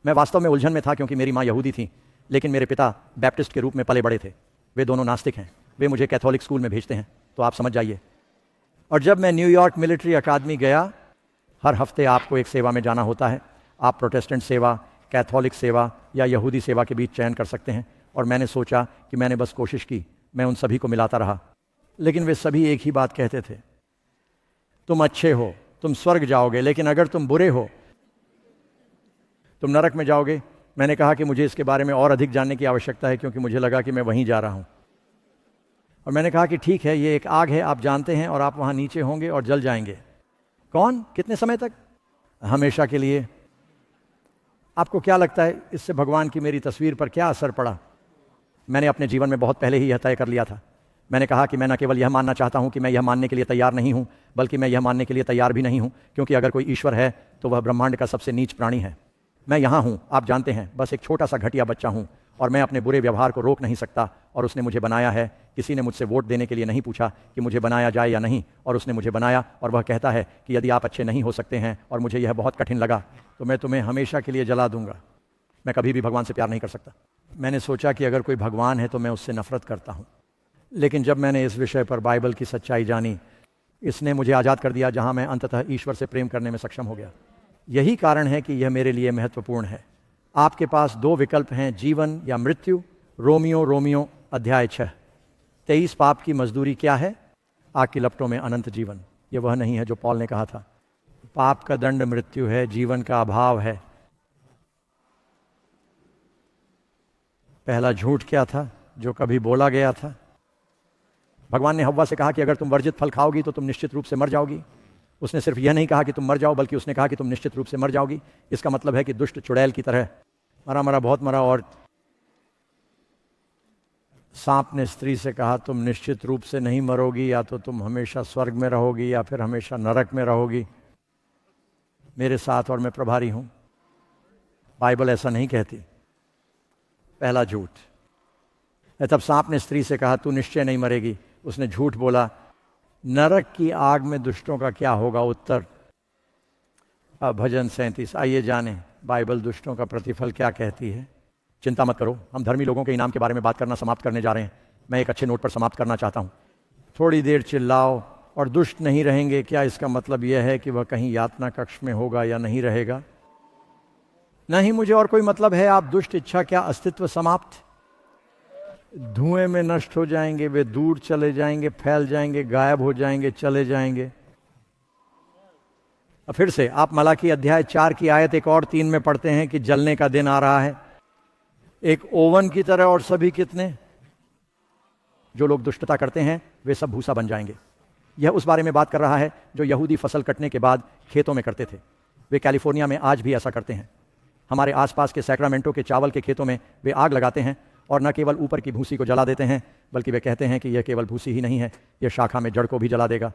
मैं वास्तव में उलझन में था, क्योंकि मेरी माँ यहूदी थी, लेकिन मेरे पिता बैप्टिस्ट के रूप में पले बड़े थे। वे दोनों नास्तिक हैं। वे मुझे कैथोलिक स्कूल में भेजते हैं। तो आप समझ जाइए। और जब मैं न्यूयॉर्क मिलिट्री अकादमी गया, हर हफ्ते आपको एक सेवा में जाना होता है। आप प्रोटेस्टेंट सेवा, कैथोलिक सेवा या यहूदी सेवा के बीच चयन कर सकते हैं। और मैंने सोचा कि मैंने बस कोशिश की, मैं उन सभी को मिलाता रहा, लेकिन वे सभी एक ही बात कहते थे, तुम अच्छे हो, तुम स्वर्ग जाओगे, लेकिन अगर तुम बुरे हो तुम नरक में जाओगे। मैंने कहा कि मुझे इसके बारे में और अधिक जानने की आवश्यकता है, क्योंकि मुझे लगा कि मैं वहीं जा रहा हूं। और मैंने कहा कि ठीक है, ये एक आग है, आप जानते हैं, और आप वहां नीचे होंगे और जल जाएंगे। कौन? कितने समय तक? हमेशा के लिए। आपको क्या लगता है इससे भगवान की मेरी तस्वीर पर क्या असर पड़ा? मैंने अपने जीवन में बहुत पहले ही यह तय कर लिया था। मैंने कहा कि मैं न केवल यह मानना चाहता हूं कि मैं यह मानने के लिए तैयार नहीं हूं, बल्कि मैं यह मानने के लिए तैयार भी नहीं हूं, क्योंकि अगर कोई ईश्वर है तो वह ब्रह्मांड का सबसे नीच प्राणी है। मैं यहां हूं, आप जानते हैं, बस एक छोटा सा घटिया बच्चा हूं, और मैं अपने बुरे व्यवहार को रोक नहीं सकता। और उसने मुझे बनाया है। किसी ने मुझसे वोट देने के लिए नहीं पूछा कि मुझे बनाया जाए या नहीं, और उसने मुझे बनाया। और वह कहता है कि यदि आप अच्छे नहीं हो सकते हैं और मुझे यह बहुत कठिन लगा, तो मैं तुम्हें हमेशा के लिए जला दूंगा। मैं कभी भी भगवान से प्यार नहीं कर सकता। मैंने सोचा कि अगर कोई भगवान है तो मैं उससे नफरत करता हूं। लेकिन जब मैंने इस विषय पर बाइबल की सच्चाई जानी, इसने मुझे आज़ाद कर दिया, जहां मैं अंततः ईश्वर से प्रेम करने में सक्षम हो गया। यही कारण है कि यह मेरे लिए महत्वपूर्ण है। आपके पास दो विकल्प हैं, जीवन या मृत्यु। रोमियो अध्याय 6। 23 पाप की मजदूरी क्या है? आग की लपटों में अनंत जीवन। यह वह नहीं है जो पॉल ने कहा था। पाप का दंड मृत्यु है, जीवन का अभाव है। पहला झूठ क्या था जो कभी बोला गया था? भगवान ने हव्वा से कहा कि अगर तुम वर्जित फल खाओगी तो तुम निश्चित रूप से मर जाओगी। उसने सिर्फ यह नहीं कहा कि तुम मर जाओ, बल्कि उसने कहा कि तुम निश्चित रूप से मर जाओगी। इसका मतलब है कि दुष्ट चुड़ैल की तरह मरा बहुत मरा। और सांप ने स्त्री से कहा, तुम निश्चित रूप से नहीं मरोगी, या तो तुम हमेशा स्वर्ग में रहोगी या फिर हमेशा नरक में रहोगी मेरे साथ, और मैं प्रभारी हूं। बाइबल ऐसा नहीं कहती। पहला झूठ। तब सांप ने स्त्री से कहा, तू निश्चय नहीं मरेगी। उसने झूठ बोला। नरक की आग में दुष्टों का क्या होगा? उत्तर भजन 37। आइए जाने बाइबल दुष्टों का प्रतिफल क्या कहती है। चिंता मत करो, हम धर्मी लोगों के इनाम के बारे में बात करना समाप्त करने जा रहे हैं। मैं एक अच्छे नोट पर समाप्त करना चाहता हूं। थोड़ी देर चिल्लाओ और दुष्ट नहीं रहेंगे, क्या इसका मतलब यह है कि वह कहीं यातना कक्ष में होगा या नहीं रहेगा? नहीं, मुझे और कोई मतलब है। आप दुष्ट इच्छा क्या अस्तित्व समाप्त? धुएं में नष्ट हो जाएंगे, वे दूर चले जाएंगे, फैल जाएंगे, गायब हो जाएंगे, चले जाएंगे। अब फिर से आप मलाकी अध्याय 4 की आयत 1 और 3 में पढ़ते हैं कि जलने का दिन आ रहा है, एक ओवन की तरह। और सभी कितने? जो लोग दुष्टता करते हैं वे सब भूसा बन जाएंगे। यह उस बारे में बात कर रहा है जो यहूदी फसल कटने के बाद खेतों में करते थे। वे कैलिफोर्निया में आज भी ऐसा करते हैं। हमारे आसपास के सैक्रामेंटो के चावल के खेतों में वे आग लगाते हैं, और न केवल ऊपर की भूसी को जला देते हैं, बल्कि वे कहते हैं कि यह केवल भूसी ही नहीं है, यह शाखा में जड़ को भी जला देगा।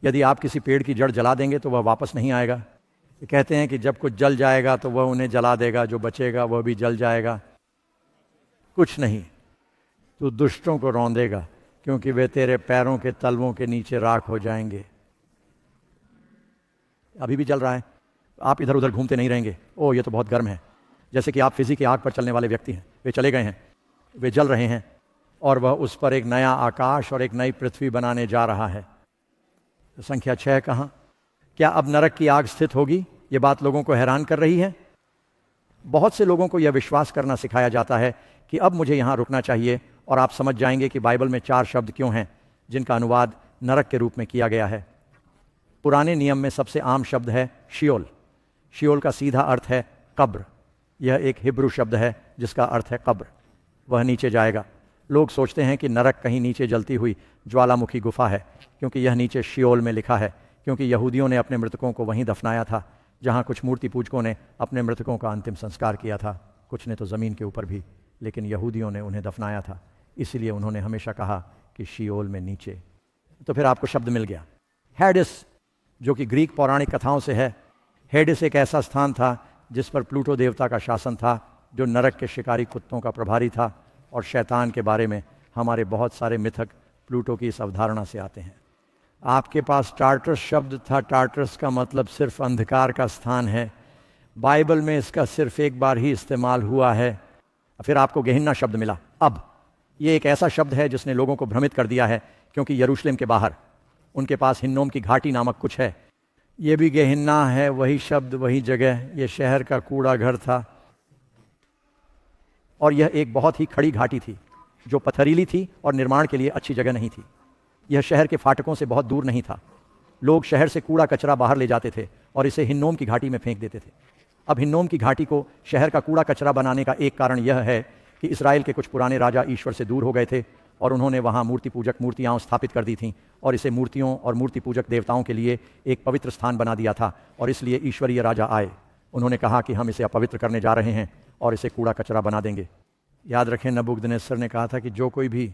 यदि आप किसी पेड़ की जड़ जला देंगे तो वह वापस नहीं आएगा। वे कहते हैं कि जब कुछ जल जाएगा तो वह उन्हें जला देगा, जो बचेगा वह भी जल जाएगा। कुछ नहीं, तू दुष्टों को रौंदेगा, क्योंकि वे तेरे पैरों के तलवों के नीचे राख हो जाएंगे। अभी भी जल रहा है, आप इधर उधर घूमते नहीं रहेंगे। ओह, ये तो बहुत गर्म है। जैसे कि आप फिजी की आग पर चलने वाले व्यक्ति हैं। वे चले गए हैं, वे जल रहे हैं, और वह उस पर एक नया आकाश और एक नई पृथ्वी बनाने जा रहा है। तो संख्या 6 कहां? क्या अब नरक की आग स्थित होगी? यह बात लोगों को हैरान कर रही है। बहुत से लोगों को यह विश्वास करना सिखाया जाता है कि अब मुझे यहां रुकना चाहिए, और आप समझ जाएंगे कि बाइबल में 4 शब्द क्यों हैं जिनका अनुवाद नरक के रूप में किया गया है। पुराने नियम में सबसे आम शब्द है शियोल। शियोल का सीधा अर्थ है कब्र। यह एक हिब्रू शब्द है जिसका अर्थ है कब्र। वह नीचे जाएगा। लोग सोचते हैं कि नरक कहीं नीचे जलती हुई ज्वालामुखी गुफा है, क्योंकि यह नीचे शियोल में लिखा है, क्योंकि यहूदियों ने अपने मृतकों को वहीं दफनाया था जहां कुछ मूर्ति पूजकों ने अपने मृतकों का अंतिम संस्कार किया था। कुछ ने तो ज़मीन के ऊपर भी, लेकिन यहूदियों ने उन्हें दफनाया था, इसलिए उन्होंने हमेशा कहा कि शियोल में नीचे। तो फिर आपको शब्द मिल गया हेडिस, जो कि ग्रीक पौराणिक कथाओं से है। हेडिस एक ऐसा स्थान था जिस पर प्लूटो देवता का शासन था, जो नरक के शिकारी कुत्तों का प्रभारी था। और शैतान के बारे में हमारे बहुत सारे मिथक प्लूटो की इस अवधारणा से आते हैं। आपके पास टार्टरस शब्द था। टार्टरस का मतलब सिर्फ अंधकार का स्थान है। बाइबल में इसका सिर्फ एक बार ही इस्तेमाल हुआ है। फिर आपको गेहिन्ना शब्द मिला। अब ये एक ऐसा शब्द है जिसने लोगों को भ्रमित कर दिया है क्योंकि यरूशलेम के बाहर उनके पास हिन्नोम की घाटी नामक कुछ है। ये भी गेहिन्ना है, वही शब्द, वही जगह। ये शहर का कूड़ा घर था और यह एक बहुत ही खड़ी घाटी थी जो पथरीली थी और निर्माण के लिए अच्छी जगह नहीं थी। यह शहर के फाटकों से बहुत दूर नहीं था। लोग शहर से कूड़ा कचरा बाहर ले जाते थे और इसे हिन्नोम की घाटी में फेंक देते थे। अब हिन्नोम की घाटी को शहर का कूड़ा कचरा बनाने का एक कारण यह है कि इस्राएल के कुछ पुराने राजा ईश्वर से दूर हो गए थे और उन्होंने वहाँ मूर्ति पूजक मूर्तियाँ स्थापित कर दी थीं और इसे मूर्तियों और मूर्ति पूजक देवताओं के लिए एक पवित्र स्थान बना दिया था। और इसलिए ईश्वरीय राजा आए, उन्होंने कहा कि हम इसे अपवित्र करने जा रहे हैं और इसे कूड़ा कचरा बना देंगे। याद रखें, नबूकदनेस्सर ने कहा था कि जो कोई भी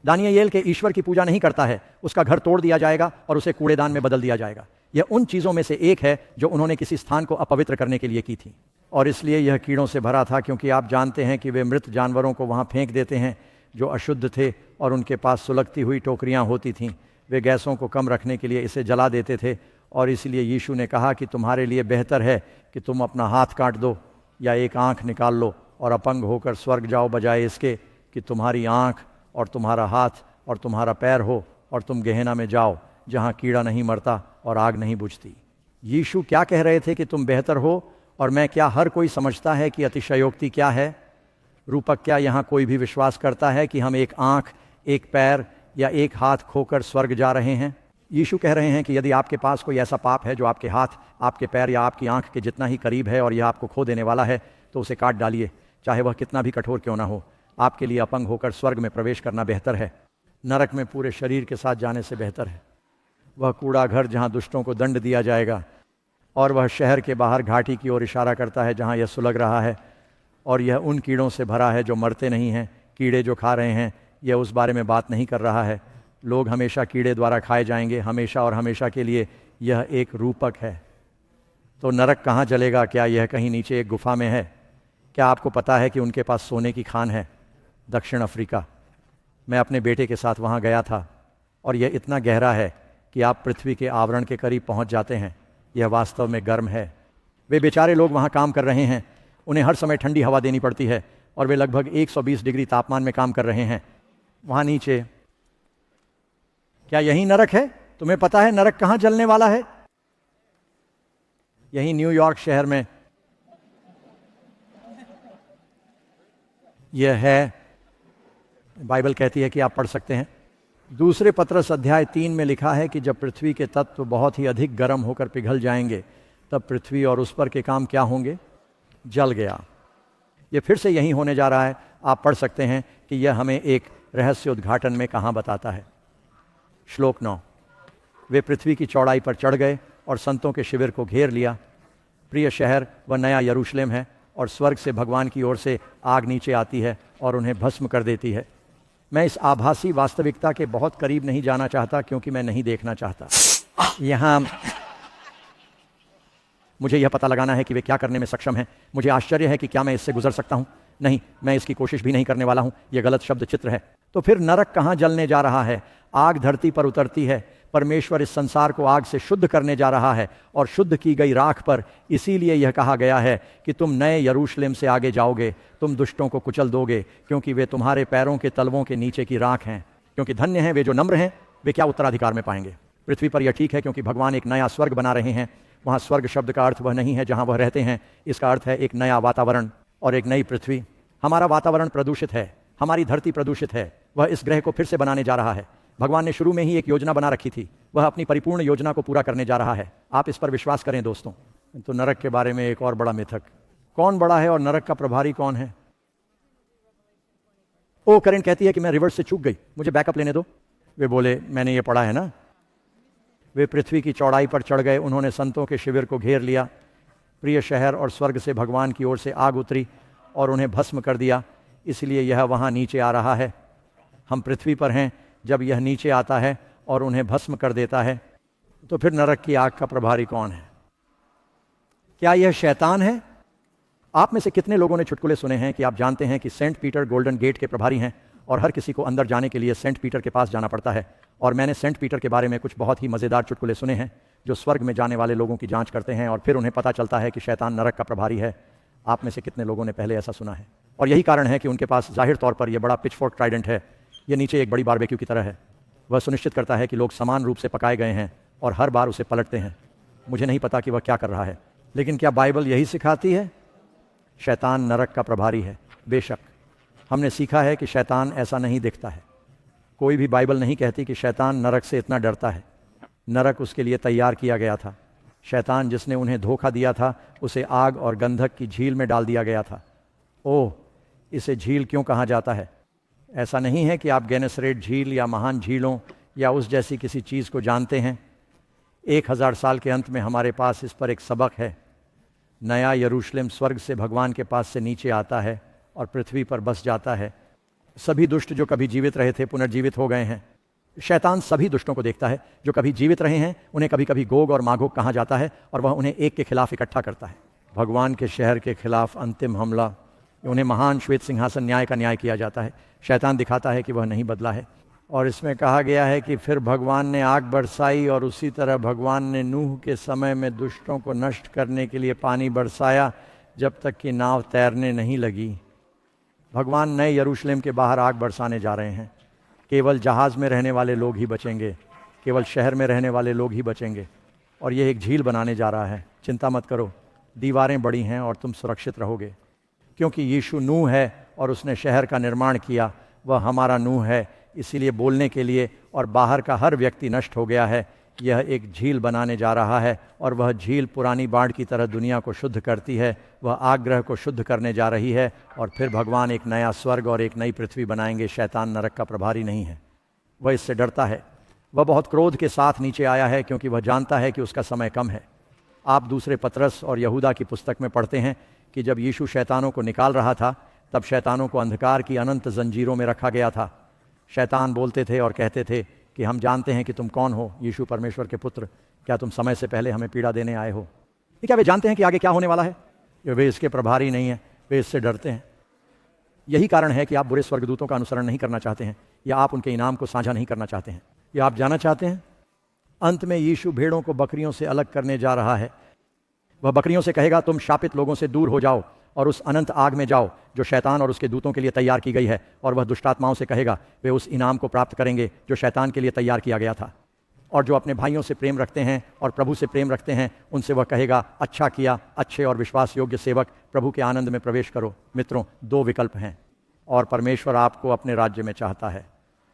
दानियेल के ईश्वर की पूजा नहीं करता है उसका घर तोड़ दिया जाएगा और उसे कूड़ेदान में बदल दिया जाएगा। यह उन चीज़ों में से एक है जो उन्होंने किसी स्थान को अपवित्र करने के लिए की थी। और इसलिए यह कीड़ों से भरा था, क्योंकि आप जानते हैं कि वे मृत जानवरों को वहाँ फेंक देते हैं जो अशुद्ध थे और उनके पास सुलगती हुई टोकरियाँ होती थीं। वे गैसों को कम रखने के लिए इसे जला देते थे। और इसलिए यीशु ने कहा कि तुम्हारे लिए बेहतर है कि तुम अपना हाथ काट दो या एक आँख निकाल लो और अपंग होकर स्वर्ग जाओ, बजाय इसके कि तुम्हारी आँख और तुम्हारा हाथ और तुम्हारा पैर हो और तुम गेहना में जाओ जहाँ कीड़ा नहीं मरता और आग नहीं बुझती। यीशु क्या कह रहे थे कि तुम बेहतर हो, और मैं क्या हर कोई समझता है कि अतिशयोक्ति क्या है? रूपक, क्या यहाँ कोई भी विश्वास करता है कि हम एक आँख, एक पैर या एक हाथ खोकर स्वर्ग जा रहे हैं? यीशु कह रहे हैं कि यदि आपके पास कोई ऐसा पाप है जो आपके हाथ, आपके पैर या आपकी आँख के जितना ही करीब है और यह आपको खो देने वाला है, तो उसे काट डालिए, चाहे वह कितना भी कठोर क्यों ना हो। आपके लिए अपंग होकर स्वर्ग में प्रवेश करना बेहतर है, नरक में पूरे शरीर के साथ जाने से बेहतर है। वह कूड़ा घर जहाँ दुष्टों को दंड दिया जाएगा, और वह शहर के बाहर घाटी की ओर इशारा करता है जहाँ यह सुलग रहा है, और यह उन कीड़ों से भरा है जो मरते नहीं हैं। कीड़े जो खा रहे हैं, यह उस बारे में बात नहीं कर रहा है। लोग हमेशा कीड़े द्वारा खाए जाएंगे, हमेशा और हमेशा के लिए। यह एक रूपक है। तो नरक कहाँ जलेगा? क्या यह कहीं नीचे एक गुफा में है? क्या आपको पता है कि उनके पास सोने की खान है? दक्षिण अफ्रीका। मैं अपने बेटे के साथ वहाँ गया था और यह इतना गहरा है कि आप पृथ्वी के आवरण के करीब पहुँच जाते हैं। यह वास्तव में गर्म है। वे बेचारे लोग वहाँ काम कर रहे हैं, उन्हें हर समय ठंडी हवा देनी पड़ती है और वे लगभग 120 डिग्री तापमान में काम कर रहे हैं वहाँ नीचे। क्या यही नरक है? तुम्हें पता है नरक कहाँ जलने वाला है? यही न्यूयॉर्क शहर में यह है। बाइबल कहती है कि आप पढ़ सकते हैं। दूसरे पत्रस अध्याय 3 में लिखा है कि जब पृथ्वी के तत्व बहुत ही अधिक गर्म होकर पिघल जाएंगे, तब पृथ्वी और उस पर के काम क्या होंगे? जल गया। ये फिर से यही होने जा रहा है। आप पढ़ सकते हैं कि यह हमें एक रहस्य उद्घाटन में कहाँ बताता है। श्लोक 9, वे पृथ्वी की चौड़ाई पर चढ़ गए और संतों के शिविर को घेर लिया। प्रिय शहर व नया यरूशलेम है, और स्वर्ग से भगवान की ओर से आग नीचे आती है और उन्हें भस्म कर देती है। मैं इस आभासी वास्तविकता के बहुत करीब नहीं जाना चाहता, क्योंकि मैं नहीं देखना चाहता। यहाँ मुझे यह पता लगाना है कि वे क्या करने में सक्षम हैं। मुझे आश्चर्य है कि क्या मैं इससे गुजर सकता हूँ। नहीं, मैं इसकी कोशिश भी नहीं करने वाला हूँ। यह गलत शब्द चित्र है। तो फिर नरक कहाँ जलने जा रहा है? आग धरती पर उतरती है। परमेश्वर इस संसार को आग से शुद्ध करने जा रहा है और शुद्ध की गई राख पर। इसीलिए यह कहा गया है कि तुम नए यरूशलेम से आगे जाओगे, तुम दुष्टों को कुचल दोगे, क्योंकि वे तुम्हारे पैरों के तलवों के नीचे की राख हैं। क्योंकि धन्य हैं वे जो नम्र हैं, वे क्या उत्तराधिकार में पाएंगे। पृथ्वी पर यह ठीक है, क्योंकि भगवान एक नया स्वर्ग बना रहे हैं। वहाँ स्वर्ग शब्द का अर्थ वह नहीं है जहाँ वह रहते हैं। इसका अर्थ है एक नया वातावरण और एक नई पृथ्वी। हमारा वातावरण प्रदूषित है, हमारी धरती प्रदूषित है। वह इस ग्रह को फिर से बनाने जा रहा है। भगवान ने शुरू में ही एक योजना बना रखी थी, वह अपनी परिपूर्ण योजना को पूरा करने जा रहा है। आप इस पर विश्वास करें दोस्तों। तो नरक के बारे में एक और बड़ा मिथक। कौन बड़ा है और नरक का प्रभारी कौन है? ओ, करें कहती है कि मैं रिवर्स से चूक गई, मुझे बैकअप लेने दो। वे बोले, मैंने ये पढ़ा है ना। वे पृथ्वी की चौड़ाई पर चढ़ गए, उन्होंने संतों के शिविर को घेर लिया। प्रिय शहर और स्वर्ग से भगवान की ओर से आग उतरी और उन्हें भस्म कर दिया। इसलिए यह वहाँ नीचे आ रहा है। हम पृथ्वी पर हैं जब यह नीचे आता है और उन्हें भस्म कर देता है। तो फिर नरक की आग का प्रभारी कौन है? क्या यह शैतान है? आप में से कितने लोगों ने चुटकुले सुने हैं कि आप जानते हैं कि सेंट पीटर गोल्डन गेट के प्रभारी हैं और हर किसी को अंदर जाने के लिए सेंट पीटर के पास जाना पड़ता है। और मैंने सेंट पीटर के बारे में कुछ बहुत ही मज़ेदार चुटकुले सुने हैं जो स्वर्ग में जाने वाले लोगों की जांच करते हैं और फिर उन्हें पता चलता है कि शैतान नरक का प्रभारी है। आप में से कितने लोगों ने पहले ऐसा सुना है? और यही कारण है कि उनके पास जाहिर तौर पर यह बड़ा पिचफोर्क ट्राइडेंट है। यह नीचे एक बड़ी बारबेक्यू की तरह है। वह सुनिश्चित करता है कि लोग समान रूप से पकाए गए हैं और हर बार उसे पलटते हैं। मुझे नहीं पता कि वह क्या कर रहा है, लेकिन क्या बाइबल यही सिखाती है? शैतान नरक का प्रभारी है। बेशक हमने सीखा है कि शैतान ऐसा नहीं दिखता है। कोई भी बाइबल नहीं कहती कि शैतान नरक से इतना डरता है। नरक उसके लिए तैयार किया गया था। शैतान जिसने उन्हें धोखा दिया था, उसे आग और गंधक की झील में डाल दिया गया था। ओह, इसे झील क्यों कहा जाता है? ऐसा नहीं है कि आप गेनेसरेट झील या महान झीलों या उस जैसी किसी चीज़ को जानते हैं। 1000 साल के अंत में हमारे पास इस पर एक सबक है। नया यरूशलेम स्वर्ग से भगवान के पास से नीचे आता है और पृथ्वी पर बस जाता है। सभी दुष्ट जो कभी जीवित रहे थे पुनर्जीवित हो गए हैं। शैतान सभी दुष्टों को देखता है जो कभी जीवित रहे हैं। उन्हें कभी कभी गोग और मागोग कहा जाता है और वह उन्हें एक के खिलाफ इकट्ठा करता है। भगवान के शहर के खिलाफ अंतिम हमला, उन्हें महान श्वेत सिंहासन न्याय का न्याय किया जाता है। शैतान दिखाता है कि वह नहीं बदला है। और इसमें कहा गया है कि फिर भगवान ने आग बरसाई और उसी तरह भगवान ने नूह के समय में दुष्टों को नष्ट करने के लिए पानी बरसाया जब तक कि नाव तैरने नहीं लगी। भगवान नए यरूशलेम के बाहर आग बरसाने जा रहे हैं। केवल जहाज़ में रहने वाले लोग ही बचेंगे, केवल शहर में रहने वाले लोग ही बचेंगे। और यह एक झील बनाने जा रहा है। चिंता मत करो, दीवारें बड़ी हैं और तुम सुरक्षित रहोगे, क्योंकि यीशु नूह है और उसने शहर का निर्माण किया। वह हमारा नूह है, इसीलिए बोलने के लिए और बाहर का हर व्यक्ति नष्ट हो गया है। यह एक झील बनाने जा रहा है और वह झील पुरानी बाढ़ की तरह दुनिया को शुद्ध करती है। वह आग्रह को शुद्ध करने जा रही है और फिर भगवान एक नया स्वर्ग और एक नई पृथ्वी बनाएंगे। शैतान नरक का प्रभारी नहीं है, वह इससे डरता है। वह बहुत क्रोध के साथ नीचे आया है क्योंकि वह जानता है कि उसका समय कम है। आप दूसरे पतरस और यहूदा की पुस्तक में पढ़ते हैं कि जब यीशु शैतानों को निकाल रहा था, तब शैतानों को अंधकार की अनंत जंजीरों में रखा गया था। शैतान बोलते थे और कहते थे कि हम जानते हैं कि तुम कौन हो, यीशु परमेश्वर के पुत्र। क्या तुम समय से पहले हमें पीड़ा देने आए हो? ये क्या वे जानते हैं कि आगे क्या होने वाला है? वे इसके प्रभारी नहीं हैं, वे इससे डरते हैं। यही कारण है कि आप बुरे स्वर्गदूतों का अनुसरण नहीं करना चाहते हैं, या आप उनके इनाम को साझा नहीं करना चाहते हैं, या आप जाना चाहते हैं अंत में यीशु भेड़ों को बकरियों से अलग करने जा रहा है। वह बकरियों से कहेगा, तुम शापित लोगों से दूर हो जाओ और उस अनंत आग में जाओ जो शैतान और उसके दूतों के लिए तैयार की गई है। और वह दुष्टात्माओं से कहेगा, वे उस इनाम को प्राप्त करेंगे जो शैतान के लिए तैयार किया गया था। और जो अपने भाइयों से प्रेम रखते हैं और प्रभु से प्रेम रखते हैं, उनसे वह कहेगा, अच्छा किया अच्छे और विश्वास योग्य सेवक, प्रभु के आनंद में प्रवेश करो। मित्रों, 2 विकल्प हैं और परमेश्वर आपको अपने राज्य में चाहता है।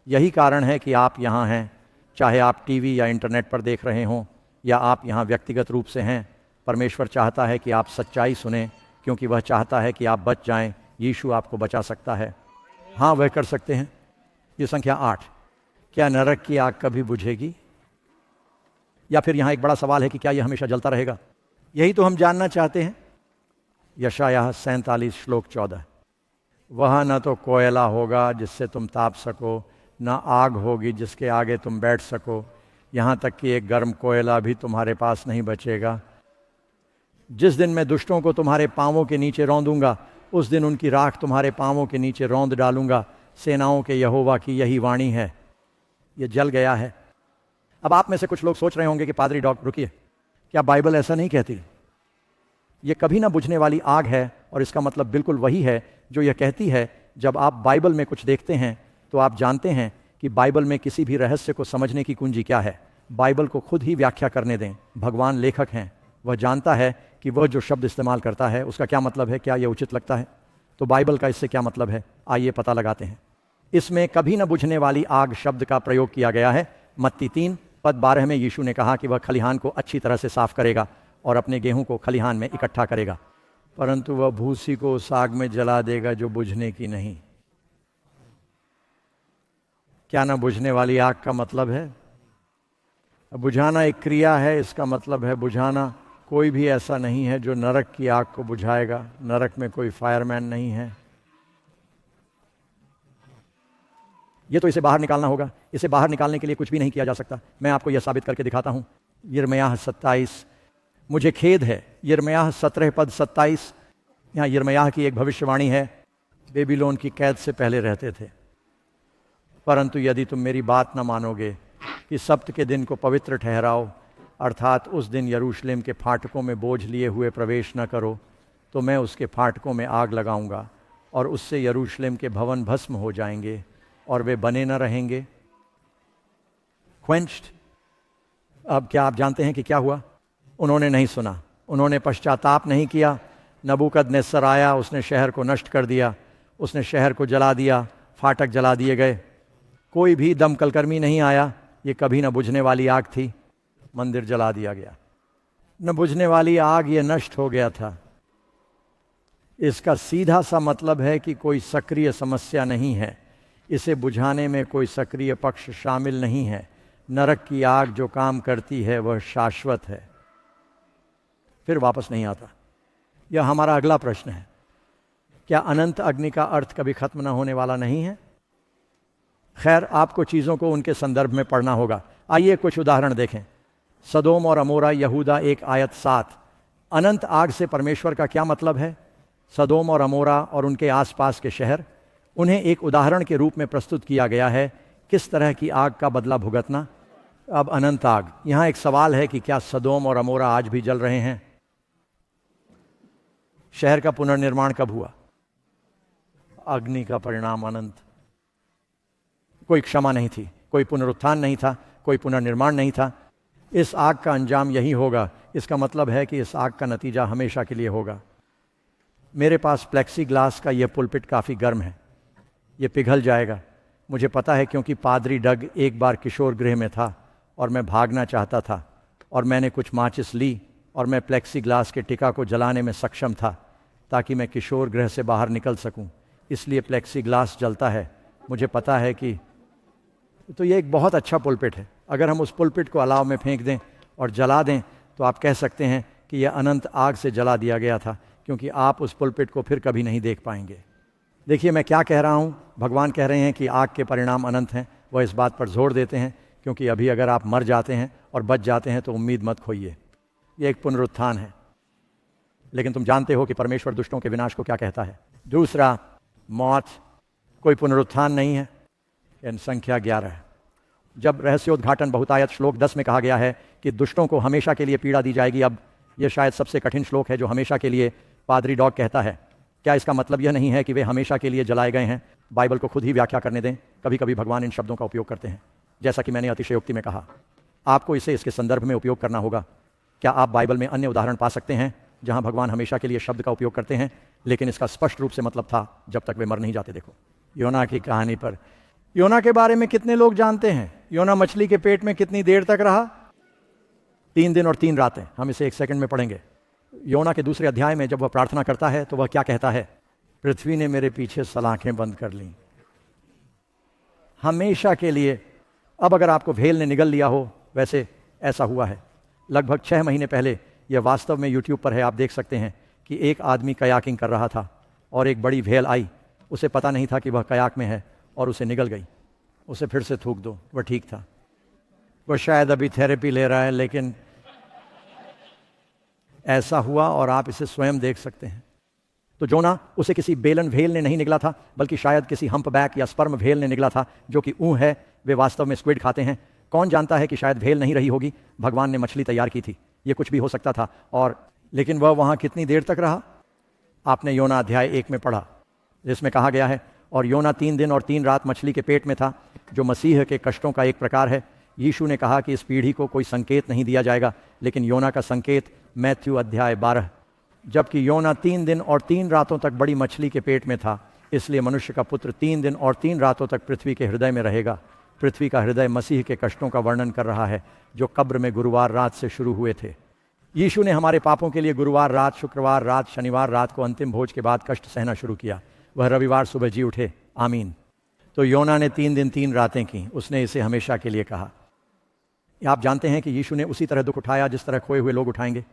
यही कारण है कि आप यहाँ हैं, चाहे आप टीवी या इंटरनेट पर देख रहे हों या आप यहाँ व्यक्तिगत रूप से हैं। परमेश्वर चाहता है कि आप सच्चाई सुनें, क्योंकि वह चाहता है कि आप बच जाएं। यीशु आपको बचा सकता है। हाँ, वह कर सकते हैं। ये संख्या 8, क्या नरक की आग कभी बुझेगी? या फिर यहाँ एक बड़ा सवाल है कि क्या यह हमेशा जलता रहेगा? यही तो हम जानना चाहते हैं। यशायाह 47 श्लोक 14, वह न तो कोयला होगा जिससे तुम ताप सको, न आग होगी जिसके आगे तुम बैठ सको, यहाँ तक कि एक गर्म कोयला भी तुम्हारे पास नहीं बचेगा। जिस दिन मैं दुष्टों को तुम्हारे पांवों के नीचे रौंदूंगा, उस दिन उनकी राख तुम्हारे पांवों के नीचे रौंद डालूंगा। सेनाओं के यहोवा की यही वाणी है। यह जल गया है। अब आप में से कुछ लोग सोच रहे होंगे कि पादरी डॉक्टर, रुकिए, क्या बाइबल ऐसा नहीं कहती? यह कभी ना बुझने वाली आग है और इसका मतलब बिल्कुल वही है जो यह कहती है। जब आप बाइबल में कुछ देखते हैं तो आप जानते हैं कि बाइबल में किसी भी रहस्य को समझने की कुंजी क्या है। बाइबल को खुद ही व्याख्या करने दें। भगवान लेखक हैं, वह जानता है कि वह जो शब्द इस्तेमाल करता है उसका क्या मतलब है, क्या यह उचित लगता है। तो बाइबल का इससे क्या मतलब है, आइए पता लगाते हैं। इसमें कभी न बुझने वाली आग शब्द का प्रयोग किया गया है। मत्ती 3 पद 12 में यीशु ने कहा कि वह खलिहान को अच्छी तरह से साफ करेगा और अपने गेहूं को खलिहान में इकट्ठा करेगा, परंतु वह भूसी को उस आग में जला देगा जो बुझने की नहीं। क्या न बुझने वाली आग का मतलब है? बुझाना एक क्रिया है, इसका मतलब है बुझाना। कोई भी ऐसा नहीं है जो नरक की आग को बुझाएगा। नरक में कोई फायरमैन नहीं है। ये तो इसे बाहर निकालना होगा। इसे बाहर निकालने के लिए कुछ भी नहीं किया जा सकता। मैं आपको यह साबित करके दिखाता हूं। यिर्मयाह 27, मुझे खेद है, यिर्मयाह 17 पद 27, यहाँ यिर्मयाह की एक भविष्यवाणी है। बेबीलोन की कैद से पहले रहते थे, परंतु यदि तुम मेरी बात न मानोगे कि सब्त के दिन को पवित्र ठहराओ, अर्थात उस दिन यरूशलेम के फाटकों में बोझ लिए हुए प्रवेश न करो, तो मैं उसके फाटकों में आग लगाऊंगा और उससे यरूशलेम के भवन भस्म हो जाएंगे और वे बने न रहेंगे। क्वेंच्ड। अब क्या आप जानते हैं कि क्या हुआ? उन्होंने नहीं सुना, उन्होंने पश्चाताप नहीं किया। नबूकदनेस्सर आया, उसने शहर को नष्ट कर दिया, उसने शहर को जला दिया, फाटक जला दिए गए, कोई भी दमकलकर्मी नहीं आया। ये कभी न बुझने वाली आग थी, मंदिर जला दिया गया। न बुझने वाली आग, ये नष्ट हो गया था। इसका सीधा सा मतलब है कि कोई सक्रिय समस्या नहीं है, इसे बुझाने में कोई सक्रिय पक्ष शामिल नहीं है। नरक की आग जो काम करती है वह शाश्वत है, फिर वापस नहीं आता। यह हमारा अगला प्रश्न है, क्या अनंत अग्नि का अर्थ कभी खत्म न होने वाला नहीं है? खैर, आपको चीज़ों को उनके संदर्भ में पढ़ना होगा। आइए कुछ उदाहरण देखें। सदोम और अमोरा, यहूदा 1 आयत 7। अनंत आग से परमेश्वर का क्या मतलब है? सदोम और अमोरा और उनके आसपास के शहर, उन्हें एक उदाहरण के रूप में प्रस्तुत किया गया है किस तरह की आग का बदला भुगतना। अब अनंत आग, यहाँ एक सवाल है कि क्या सदोम और अमोरा आज भी जल रहे हैं? शहर का पुनर्निर्माण कब हुआ? अग्नि का परिणाम अनंत। कोई क्षमा नहीं थी, कोई पुनरुत्थान नहीं था, कोई पुनर्निर्माण नहीं था। इस आग का अंजाम यही होगा। इसका मतलब है कि इस आग का नतीजा हमेशा के लिए होगा। मेरे पास प्लेक्सी ग्लास का यह पुलपिट काफ़ी गर्म है, ये पिघल जाएगा। मुझे पता है, क्योंकि पादरी डग एक बार किशोर गृह में था और मैं भागना चाहता था और मैंने कुछ माचिस ली और मैं प्लेक्सी ग्लास के टिका को जलाने में सक्षम था ताकि मैं किशोर गृह से बाहर निकल सकूं। इसलिए प्लेक्सी ग्लास जलता है। मुझे पता है कि तो ये एक बहुत अच्छा पुलपिट है। अगर हम उस पुलपिट को अलाव में फेंक दें और जला दें तो आप कह सकते हैं कि यह अनंत आग से जला दिया गया था, क्योंकि आप उस पुलपिट को फिर कभी नहीं देख पाएंगे। देखिए मैं क्या कह रहा हूँ। भगवान कह रहे हैं कि आग के परिणाम अनंत हैं। वह इस बात पर जोर देते हैं क्योंकि अभी अगर आप मर जाते हैं और बच जाते हैं तो उम्मीद मत खोइए, ये एक पुनरुत्थान है। लेकिन तुम जानते हो कि परमेश्वर दुष्टों के विनाश को क्या कहता है। दूसरा, मौत, कोई पुनरुत्थान नहीं है। इन संख्या 11 है। जब रहस्योद्घाटन बहुतायत श्लोक 10 में कहा गया है कि दुष्टों को हमेशा के लिए पीड़ा दी जाएगी, अब यह शायद सबसे कठिन श्लोक है जो हमेशा के लिए पादरी डॉग कहता है। क्या इसका मतलब यह नहीं है कि वे हमेशा के लिए जलाए गए हैं? बाइबल को खुद ही व्याख्या करने दें। कभी कभी भगवान इन शब्दों का उपयोग करते हैं, जैसा कि मैंने अतिशयोक्ति में कहा। आपको इसे इसके संदर्भ में उपयोग करना होगा। क्या आप बाइबल में अन्य उदाहरण पा सकते हैं जहां भगवान हमेशा के लिए शब्द का उपयोग करते हैं लेकिन इसका स्पष्ट रूप से मतलब था जब तक वे मर नहीं जाते? देखो योना की कहानी पर। योना के बारे में कितने लोग जानते हैं? योना मछली के पेट में कितनी देर तक रहा? 3 दिन और 3 रातें। हम इसे 1 सेकंड में पढ़ेंगे। योना के दूसरे अध्याय में जब वह प्रार्थना करता है तो वह क्या कहता है? पृथ्वी ने मेरे पीछे सलाखें बंद कर लीं। हमेशा के लिए। अब अगर आपको भेल ने निगल लिया हो, वैसे ऐसा हुआ है। लगभग 6 महीने पहले, यह वास्तव में यूट्यूब पर है, आप देख सकते हैं कि एक आदमी कयाकिंग कर रहा था और एक बड़ी भेल आई। उसे पता नहीं था कि वह कयाक में है और उसे निगल गई। उसे फिर से थूक दो, वह ठीक था। वह शायद अभी थेरेपी ले रहा है, लेकिन ऐसा हुआ और आप इसे स्वयं देख सकते हैं। तो जोना, उसे किसी बेलन व्हेल ने नहीं निगला था, बल्कि शायद किसी हम्पबैक या स्पर्म व्हेल ने निगला था, जो कि ऊँ है। वे वास्तव में स्क्विड खाते हैं। कौन जानता है कि शायद व्हेल नहीं रही होगी, भगवान ने मछली तैयार की थी। ये कुछ भी हो सकता था। और लेकिन वह वहाँ कितनी देर तक रहा? आपने योना अध्याय 1 में पढ़ा, जिसमें कहा गया है, और योना 3 दिन और 3 रात मछली के पेट में था, जो मसीह के कष्टों का एक प्रकार है। यीशु ने कहा कि इस पीढ़ी को कोई संकेत नहीं दिया जाएगा, लेकिन योना का संकेत मैथ्यू अध्याय 12। जबकि योना 3 दिन और 3 रातों तक बड़ी मछली के पेट में था, इसलिए मनुष्य का पुत्र 3 दिन और 3 रातों तक पृथ्वी के हृदय में रहेगा। पृथ्वी का हृदय मसीह के कष्टों का वर्णन कर रहा है, जो कब्र में गुरुवार रात से शुरू हुए थे। यीशु ने हमारे पापों के लिए गुरुवार रात, शुक्रवार रात, शनिवार रात को अंतिम भोज के बाद कष्ट सहना शुरू किया। वह रविवार सुबह जी उठे। आमीन। तो योना ने 3 दिन 3 रातें की। उसने इसे हमेशा के लिए कहा। आप जानते हैं कि यीशु ने उसी तरह दुख उठाया जिस तरह खोए हुए लोग उठाएंगे।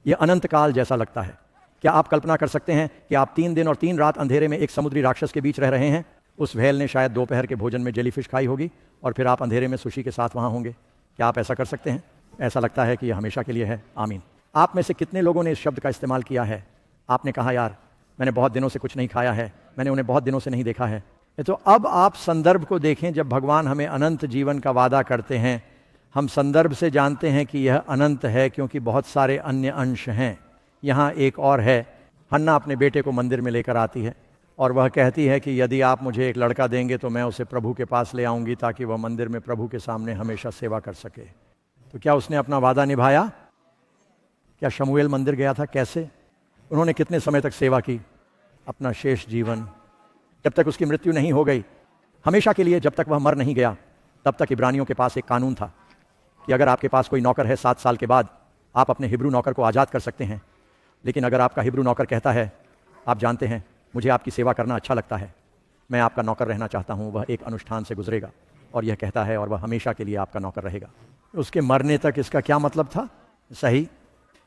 यह अनंत काल जैसा लगता है। क्या आप कल्पना कर सकते हैं कि आप 3 दिन और 3 रात अंधेरे में एक समुद्री राक्षस के बीच रह रहे हैं? उस व्हेल ने शायद दोपहर के भोजन में जेलीफिश खाई होगी और फिर आप अंधेरे में सुशी के साथ वहाँ होंगे। क्या आप ऐसा कर सकते हैं? ऐसा लगता है कि यह हमेशा के लिए है। आमीन। आप में से कितने लोगों ने इस शब्द का इस्तेमाल किया है? आपने कहा, यार मैंने बहुत दिनों से कुछ नहीं खाया है, मैंने उन्हें बहुत दिनों से नहीं देखा है। तो अब आप संदर्भ को देखें। जब भगवान हमें अनंत जीवन का वादा करते हैं, हम संदर्भ से जानते हैं कि यह अनंत है, क्योंकि बहुत सारे अन्य अंश हैं। यहाँ एक और है। हन्ना अपने बेटे को मंदिर में लेकर आती है। और वह कहती है कि यदि आप मुझे एक लड़का देंगे तो मैं उसे प्रभु के पास ले आऊंगी ताकि वह मंदिर में प्रभु के सामने हमेशा सेवा कर सके। तो क्या उसने अपना वादा निभाया? क्या शमूएल मंदिर गया था? कैसे? उन्होंने कितने समय तक सेवा की? अपना शेष जीवन, जब तक उसकी मृत्यु नहीं हो गई, हमेशा के लिए, जब तक वह मर नहीं गया, तब तक इब्रानियों के पास एक कानून था कि अगर आपके पास कोई नौकर है 7 साल के बाद आप अपने हिब्रू नौकर को आज़ाद कर सकते हैं। लेकिन अगर आपका हिब्रू नौकर कहता है, आप जानते हैं मुझे आपकी सेवा करना अच्छा लगता है, मैं आपका नौकर रहना चाहता हूं, वह एक अनुष्ठान से गुजरेगा और यह कहता है और वह हमेशा के लिए आपका नौकर रहेगा। उसके मरने तक इसका क्या मतलब था? सही।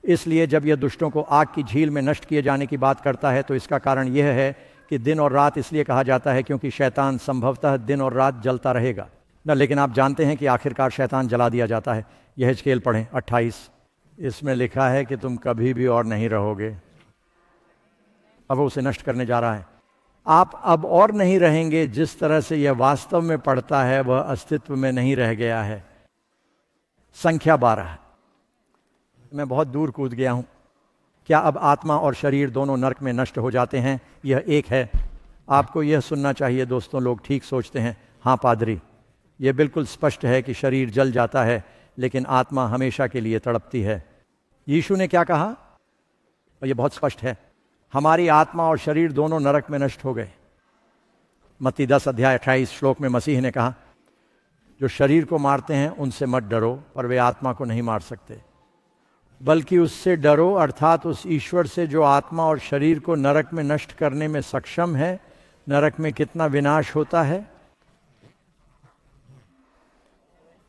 इसलिए जब यह दुष्टों को आग की झील में नष्ट किए जाने की बात करता है तो इसका कारण यह है कि दिन और रात इसलिए कहा जाता है क्योंकि शैतान संभवतः दिन और रात जलता रहेगा ना। लेकिन आप जानते हैं कि आखिरकार शैतान जला दिया जाता है। यह हिजकेल पढ़ें 28, इसमें लिखा है कि तुम कभी भी और नहीं रहोगे। अब वो उसे नष्ट करने जा रहा है। आप अब और नहीं रहेंगे। जिस तरह से यह वास्तव में पढ़ता है वह अस्तित्व में नहीं रह गया है। संख्या 12। मैं बहुत दूर कूद गया हूं। क्या अब आत्मा और शरीर दोनों नरक में नष्ट हो जाते हैं? यह एक है। आपको यह सुनना चाहिए दोस्तों। लोग ठीक सोचते हैं, हाँ पादरी, यह बिल्कुल स्पष्ट है कि शरीर जल जाता है लेकिन आत्मा हमेशा के लिए तड़पती है। यीशु ने क्या कहा? और यह बहुत स्पष्ट है, हमारी आत्मा और शरीर दोनों नरक में नष्ट हो गए। मत्ती 10 अध्याय 28 श्लोक में मसीह ने कहा, जो शरीर को मारते हैं उनसे मत डरो, पर वे आत्मा को नहीं मार सकते, बल्कि उससे डरो, अर्थात उस ईश्वर से जो आत्मा और शरीर को नरक में नष्ट करने में सक्षम है। नरक में कितना विनाश होता है।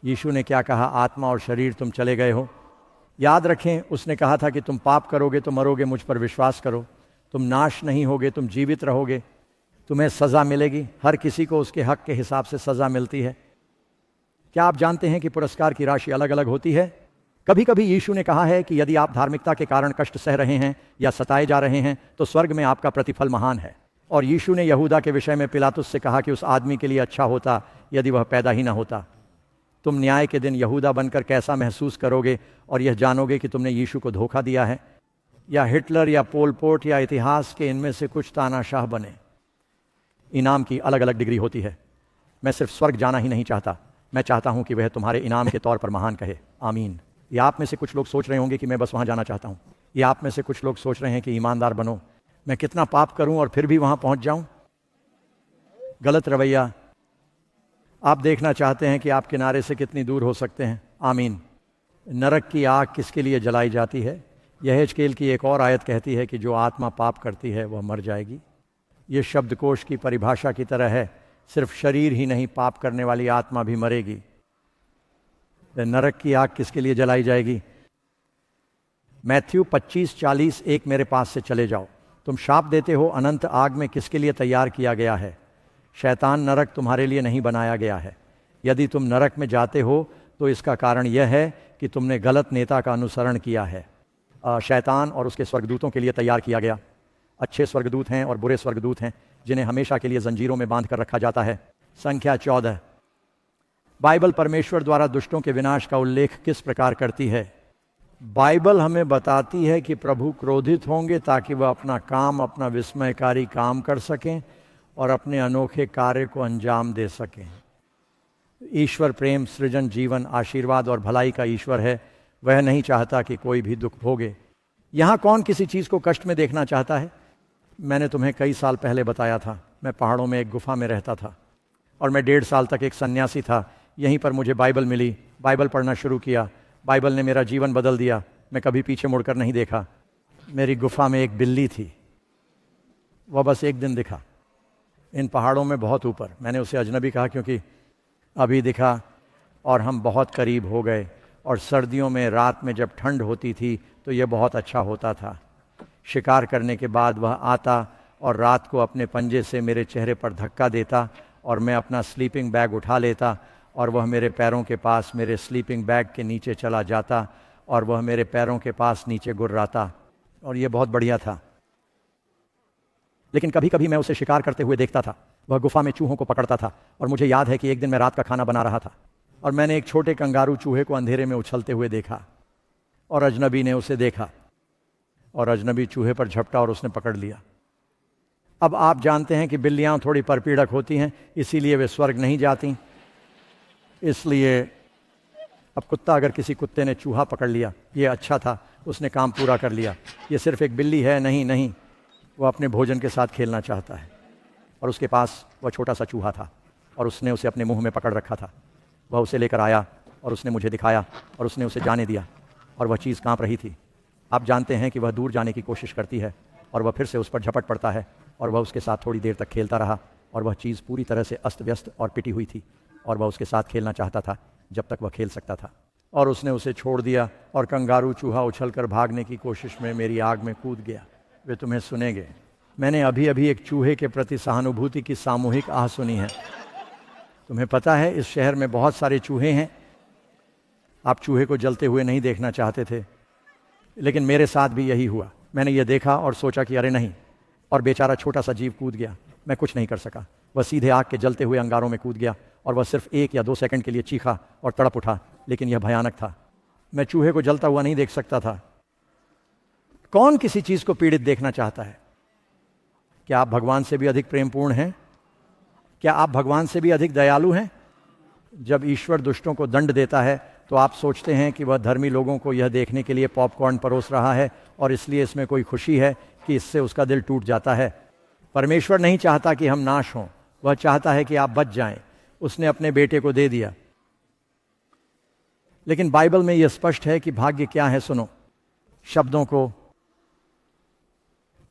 यीशु ने क्या कहा? आत्मा और शरीर तुम चले गए हो। याद रखें, उसने कहा था कि तुम पाप करोगे तो मरोगे, मुझ पर विश्वास करो, तुम नाश नहीं होगे, तुम जीवित रहोगे, तुम्हें सज़ा मिलेगी। हर किसी को उसके हक के हिसाब से सज़ा मिलती है। क्या आप जानते हैं कि पुरस्कार की राशि अलग अलग होती है? कभी कभी यीशु ने कहा है कि यदि आप धार्मिकता के कारण कष्ट सह रहे हैं या सताए जा रहे हैं तो स्वर्ग में आपका प्रतिफल महान है। और यीशु ने यहूदा के विषय में पिलातुस से कहा कि उस आदमी के लिए अच्छा होता यदि वह पैदा ही ना होता। तुम न्याय के दिन यहूदा बनकर कैसा महसूस करोगे और यह जानोगे कि तुमने यीशु को धोखा दिया है? या हिटलर या पोल पोट या इतिहास के इनमें से कुछ तानाशाह बने। इनाम की अलग अलग डिग्री होती है। मैं सिर्फ स्वर्ग जाना ही नहीं चाहता, मैं चाहता हूं कि वह तुम्हारे इनाम के तौर पर महान कहे। आमीन। ये आप में से कुछ लोग सोच रहे होंगे कि मैं बस वहां जाना चाहता हूं। ये आप में से कुछ लोग सोच रहे हैं कि ईमानदार बनो, मैं कितना पाप करूं और फिर भी वहां पहुंच जाऊं। गलत रवैया। आप देखना चाहते हैं कि आप किनारे से कितनी दूर हो सकते हैं। आमीन। नरक की आग किसके लिए जलाई जाती है? यह हिजकेल की एक और आयत कहती है कि जो आत्मा पाप करती है वह मर जाएगी। ये शब्दकोश की परिभाषा की तरह है, सिर्फ शरीर ही नहीं, पाप करने वाली आत्मा भी मरेगी। नरक की आग किसके लिए जलाई जाएगी? मैथ्यू 25:40, एक मेरे पास से चले जाओ, तुम शाप देते हो अनंत आग में किसके लिए तैयार किया गया है? शैतान नरक तुम्हारे लिए नहीं बनाया गया है। यदि तुम नरक में जाते हो तो इसका कारण यह है कि तुमने गलत नेता का अनुसरण किया है। शैतान और उसके स्वर्गदूतों के लिए तैयार किया गया। अच्छे स्वर्गदूत हैं और बुरे स्वर्गदूत हैं जिन्हें हमेशा के लिए जंजीरों में बांध कर रखा जाता है। संख्या 14। बाइबल परमेश्वर द्वारा दुष्टों के विनाश का उल्लेख किस प्रकार करती है? बाइबल हमें बताती है कि प्रभु क्रोधित होंगे ताकि वह अपना काम, अपना विस्मयकारी काम कर सकें और अपने अनोखे कार्य को अंजाम दे सकें। ईश्वर प्रेम, सृजन, जीवन, आशीर्वाद और भलाई का ईश्वर है। वह नहीं चाहता कि कोई भी दुख भोगे। यहाँ कौन किसी चीज़ को कष्ट में देखना चाहता है? मैंने तुम्हें कई साल पहले बताया था, मैं पहाड़ों में एक गुफा में रहता था और मैं 1.5 साल तक एक सन्यासी था। यहीं पर मुझे बाइबल मिली, बाइबल पढ़ना शुरू किया। बाइबल ने मेरा जीवन बदल दिया। मैं कभी पीछे मुड़कर नहीं देखा। मेरी गुफा में एक बिल्ली थी, वह बस एक दिन दिखा इन पहाड़ों में बहुत ऊपर। मैंने उसे अजनबी कहा क्योंकि अभी दिखा और हम बहुत करीब हो गए। और सर्दियों में रात में जब ठंड होती थी तो यह बहुत अच्छा होता था। शिकार करने के बाद वह आता और रात को अपने पंजे से मेरे चेहरे पर धक्का देता और मैं अपना स्लीपिंग बैग उठा लेता और वह मेरे पैरों के पास, मेरे स्लीपिंग बैग के नीचे चला जाता और वह मेरे पैरों के पास नीचे गुर्राता और यह बहुत बढ़िया था। लेकिन कभी कभी मैं उसे शिकार करते हुए देखता था। वह गुफा में चूहों को पकड़ता था और मुझे याद है कि एक दिन मैं रात का खाना बना रहा था और मैंने एक छोटे कंगारू चूहे को अंधेरे में उछलते हुए देखा और अजनबी ने उसे देखा और अजनबी चूहे पर झपटा और उसने पकड़ लिया। अब आप जानते हैं कि बिल्लियाँ थोड़ी परपीड़क होती हैं, इसीलिए वे स्वर्ग नहीं जाती। इसलिए अब कुत्ता, अगर किसी कुत्ते ने चूहा पकड़ लिया, ये अच्छा था, उसने काम पूरा कर लिया, ये सिर्फ एक बिल्ली है, नहीं नहीं, वो अपने भोजन के साथ खेलना चाहता है। और उसके पास वह छोटा सा चूहा था और उसने उसे अपने मुंह में पकड़ रखा था। वह उसे लेकर आया और उसने मुझे दिखाया और उसने उसे जाने दिया और वह चीज़ कांप रही थी। आप जानते हैं कि वह दूर जाने की कोशिश करती है और वह फिर से उस पर झपट पड़ता है और वह उसके साथ थोड़ी देर तक खेलता रहा और वह चीज़ पूरी तरह से अस्त व्यस्त और पिटी हुई थी और वह उसके साथ खेलना चाहता था जब तक वह खेल सकता था। और उसने उसे छोड़ दिया और कंगारू चूहा उछलकर भागने की कोशिश में मेरी आग में कूद गया। वे तुम्हें सुनेंगे। मैंने अभी अभी एक चूहे के प्रति सहानुभूति की सामूहिक आह सुनी है। तुम्हें पता है, इस शहर में बहुत सारे चूहे हैं। आप चूहे को जलते हुए नहीं देखना चाहते थे, लेकिन मेरे साथ भी यही हुआ। मैंने ये देखा और सोचा कि अरे नहीं, और बेचारा छोटा सा जीव कूद गया। मैं कुछ नहीं कर सका। वह सीधे आग के जलते हुए अंगारों में कूद गया और वह सिर्फ 1 या 2 सेकंड के लिए चीखा और तड़प उठा, लेकिन यह भयानक था। मैं चूहे को जलता हुआ नहीं देख सकता था। कौन किसी चीज को पीड़ित देखना चाहता है? क्या आप भगवान से भी अधिक प्रेमपूर्ण हैं? क्या आप भगवान से भी अधिक दयालु हैं? जब ईश्वर दुष्टों को दंड देता है तो आप सोचते हैं कि वह धर्मी लोगों को यह देखने के लिए पॉपकॉर्न परोस रहा है और इसलिए इसमें कोई खुशी है कि इससे उसका दिल टूट जाता है। परमेश्वर नहीं चाहता कि हम नाश हों, वह चाहता है कि आप बच जाएं। उसने अपने बेटे को दे दिया। लेकिन बाइबल में यह स्पष्ट है कि भाग्य क्या है। सुनो शब्दों को।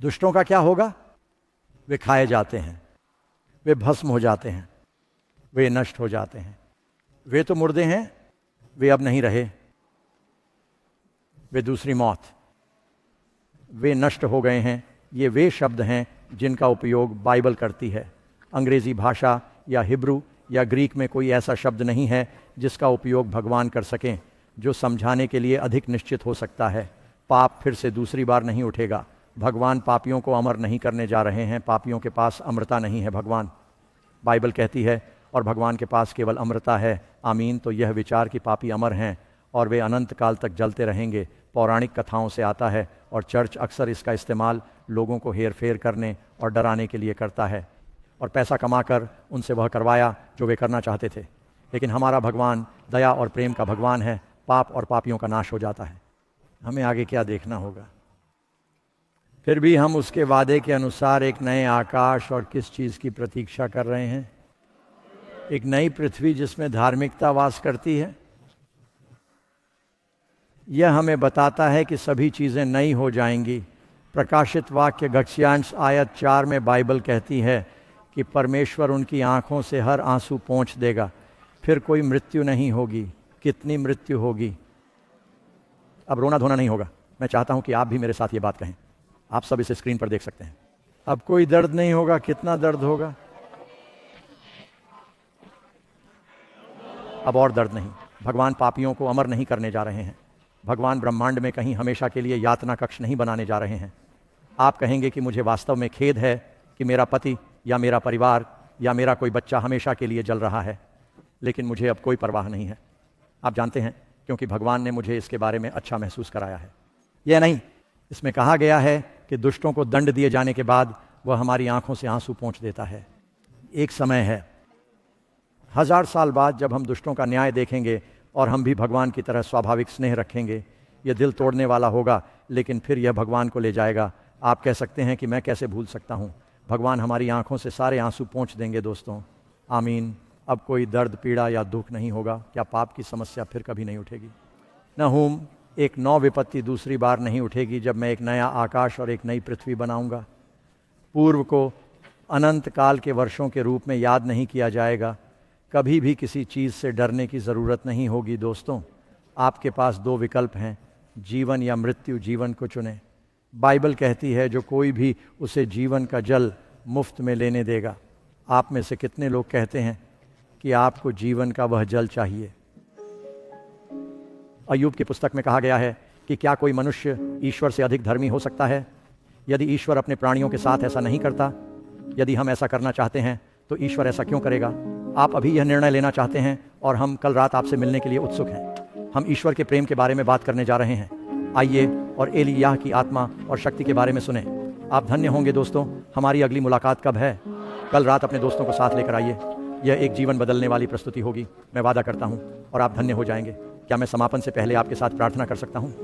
दुष्टों का क्या होगा? वे खाए जाते हैं, वे भस्म हो जाते हैं, वे नष्ट हो जाते हैं। वे तो मुर्दे हैं, वे अब नहीं रहे, वे दूसरी मौत, वे नष्ट हो गए हैं। ये वे शब्द हैं जिनका उपयोग बाइबल करती है। अंग्रेजी भाषा या हिब्रू या ग्रीक में कोई ऐसा शब्द नहीं है जिसका उपयोग भगवान कर सकें जो समझाने के लिए अधिक निश्चित हो सकता है। पाप फिर से दूसरी बार नहीं उठेगा। भगवान पापियों को अमर नहीं करने जा रहे हैं। पापियों के पास अमरता नहीं है। भगवान, बाइबल कहती है, और भगवान के पास केवल अमरता है। आमीन। तो यह विचार कि पापी अमर हैं और वे अनंत काल तक जलते रहेंगे पौराणिक कथाओं से आता है, और चर्च अक्सर इसका इस्तेमाल लोगों को हेर फेर करने और डराने के लिए करता है, और पैसा कमाकर उनसे वह करवाया जो वे करना चाहते थे। लेकिन हमारा भगवान दया और प्रेम का भगवान है। पाप और पापियों का नाश हो जाता है। हमें आगे क्या देखना होगा? फिर भी हम उसके वादे के अनुसार एक नए आकाश और किस चीज़ की प्रतीक्षा कर रहे हैं? एक नई पृथ्वी जिसमें धार्मिकता वास करती है। यह हमें बताता है कि सभी चीज़ें नई हो जाएंगी। प्रकाशित वाक्य गद्यांश आयत 4 में बाइबल कहती है कि परमेश्वर उनकी आंखों से हर आंसू पोंछ देगा। फिर कोई मृत्यु नहीं होगी। कितनी मृत्यु होगी? अब रोना धोना नहीं होगा। मैं चाहता हूं कि आप भी मेरे साथ ये बात कहें। आप सब इसे स्क्रीन पर देख सकते हैं। अब कोई दर्द नहीं होगा। कितना दर्द होगा? अब और दर्द नहीं। भगवान पापियों को अमर नहीं करने जा रहे हैं। भगवान ब्रह्मांड में कहीं हमेशा के लिए यातना कक्ष नहीं बनाने जा रहे हैं। आप कहेंगे कि मुझे वास्तव में खेद है कि मेरा पति या मेरा परिवार या मेरा कोई बच्चा हमेशा के लिए जल रहा है, लेकिन मुझे अब कोई परवाह नहीं है। आप जानते हैं, क्योंकि भगवान ने मुझे इसके बारे में अच्छा महसूस कराया है। यह नहीं, इसमें कहा गया है कि दुष्टों को दंड दिए जाने के बाद वह हमारी आंखों से आंसू पोंछ देता है। एक समय है, 1000 साल बाद, जब हम दुष्टों का न्याय देखेंगे और हम भी भगवान की तरह स्वाभाविक स्नेह रखेंगे। यह दिल तोड़ने वाला होगा, लेकिन फिर यह भगवान को ले जाएगा। आप कह सकते हैं कि मैं कैसे भूल सकता हूँ। भगवान हमारी आंखों से सारे आंसू पोंछ देंगे दोस्तों। आमीन। अब कोई दर्द, पीड़ा या दुख नहीं होगा। क्या पाप की समस्या फिर कभी नहीं उठेगी? नहूम, एक नौ विपत्ति दूसरी बार नहीं उठेगी जब मैं एक नया आकाश और एक नई पृथ्वी बनाऊंगा। पूर्व को अनंत काल के वर्षों के रूप में याद नहीं किया जाएगा। कभी भी किसी चीज़ से डरने की ज़रूरत नहीं होगी दोस्तों। आपके पास 2 विकल्प हैं, जीवन या मृत्यु। जीवन को चुनें। बाइबल कहती है जो कोई भी उसे जीवन का जल मुफ्त में लेने देगा। आप में से कितने लोग कहते हैं कि आपको जीवन का वह जल चाहिए? अय्यूब की पुस्तक में कहा गया है कि क्या कोई मनुष्य ईश्वर से अधिक धर्मी हो सकता है? यदि ईश्वर अपने प्राणियों के साथ ऐसा नहीं करता, यदि हम ऐसा करना चाहते हैं तो ईश्वर ऐसा क्यों करेगा? आप अभी यह निर्णय लेना चाहते हैं और हम कल रात आपसे मिलने के लिए उत्सुक हैं। हम ईश्वर के प्रेम के बारे में बात करने जा रहे हैं। आइए और एलियाह की आत्मा और शक्ति के बारे में सुने। आप धन्य होंगे दोस्तों। हमारी अगली मुलाकात कब है? कल रात अपने दोस्तों को साथ लेकर आइए। यह एक जीवन बदलने वाली प्रस्तुति होगी, मैं वादा करता हूँ, और आप धन्य हो जाएंगे। क्या मैं समापन से पहले आपके साथ प्रार्थना कर सकता हूँ?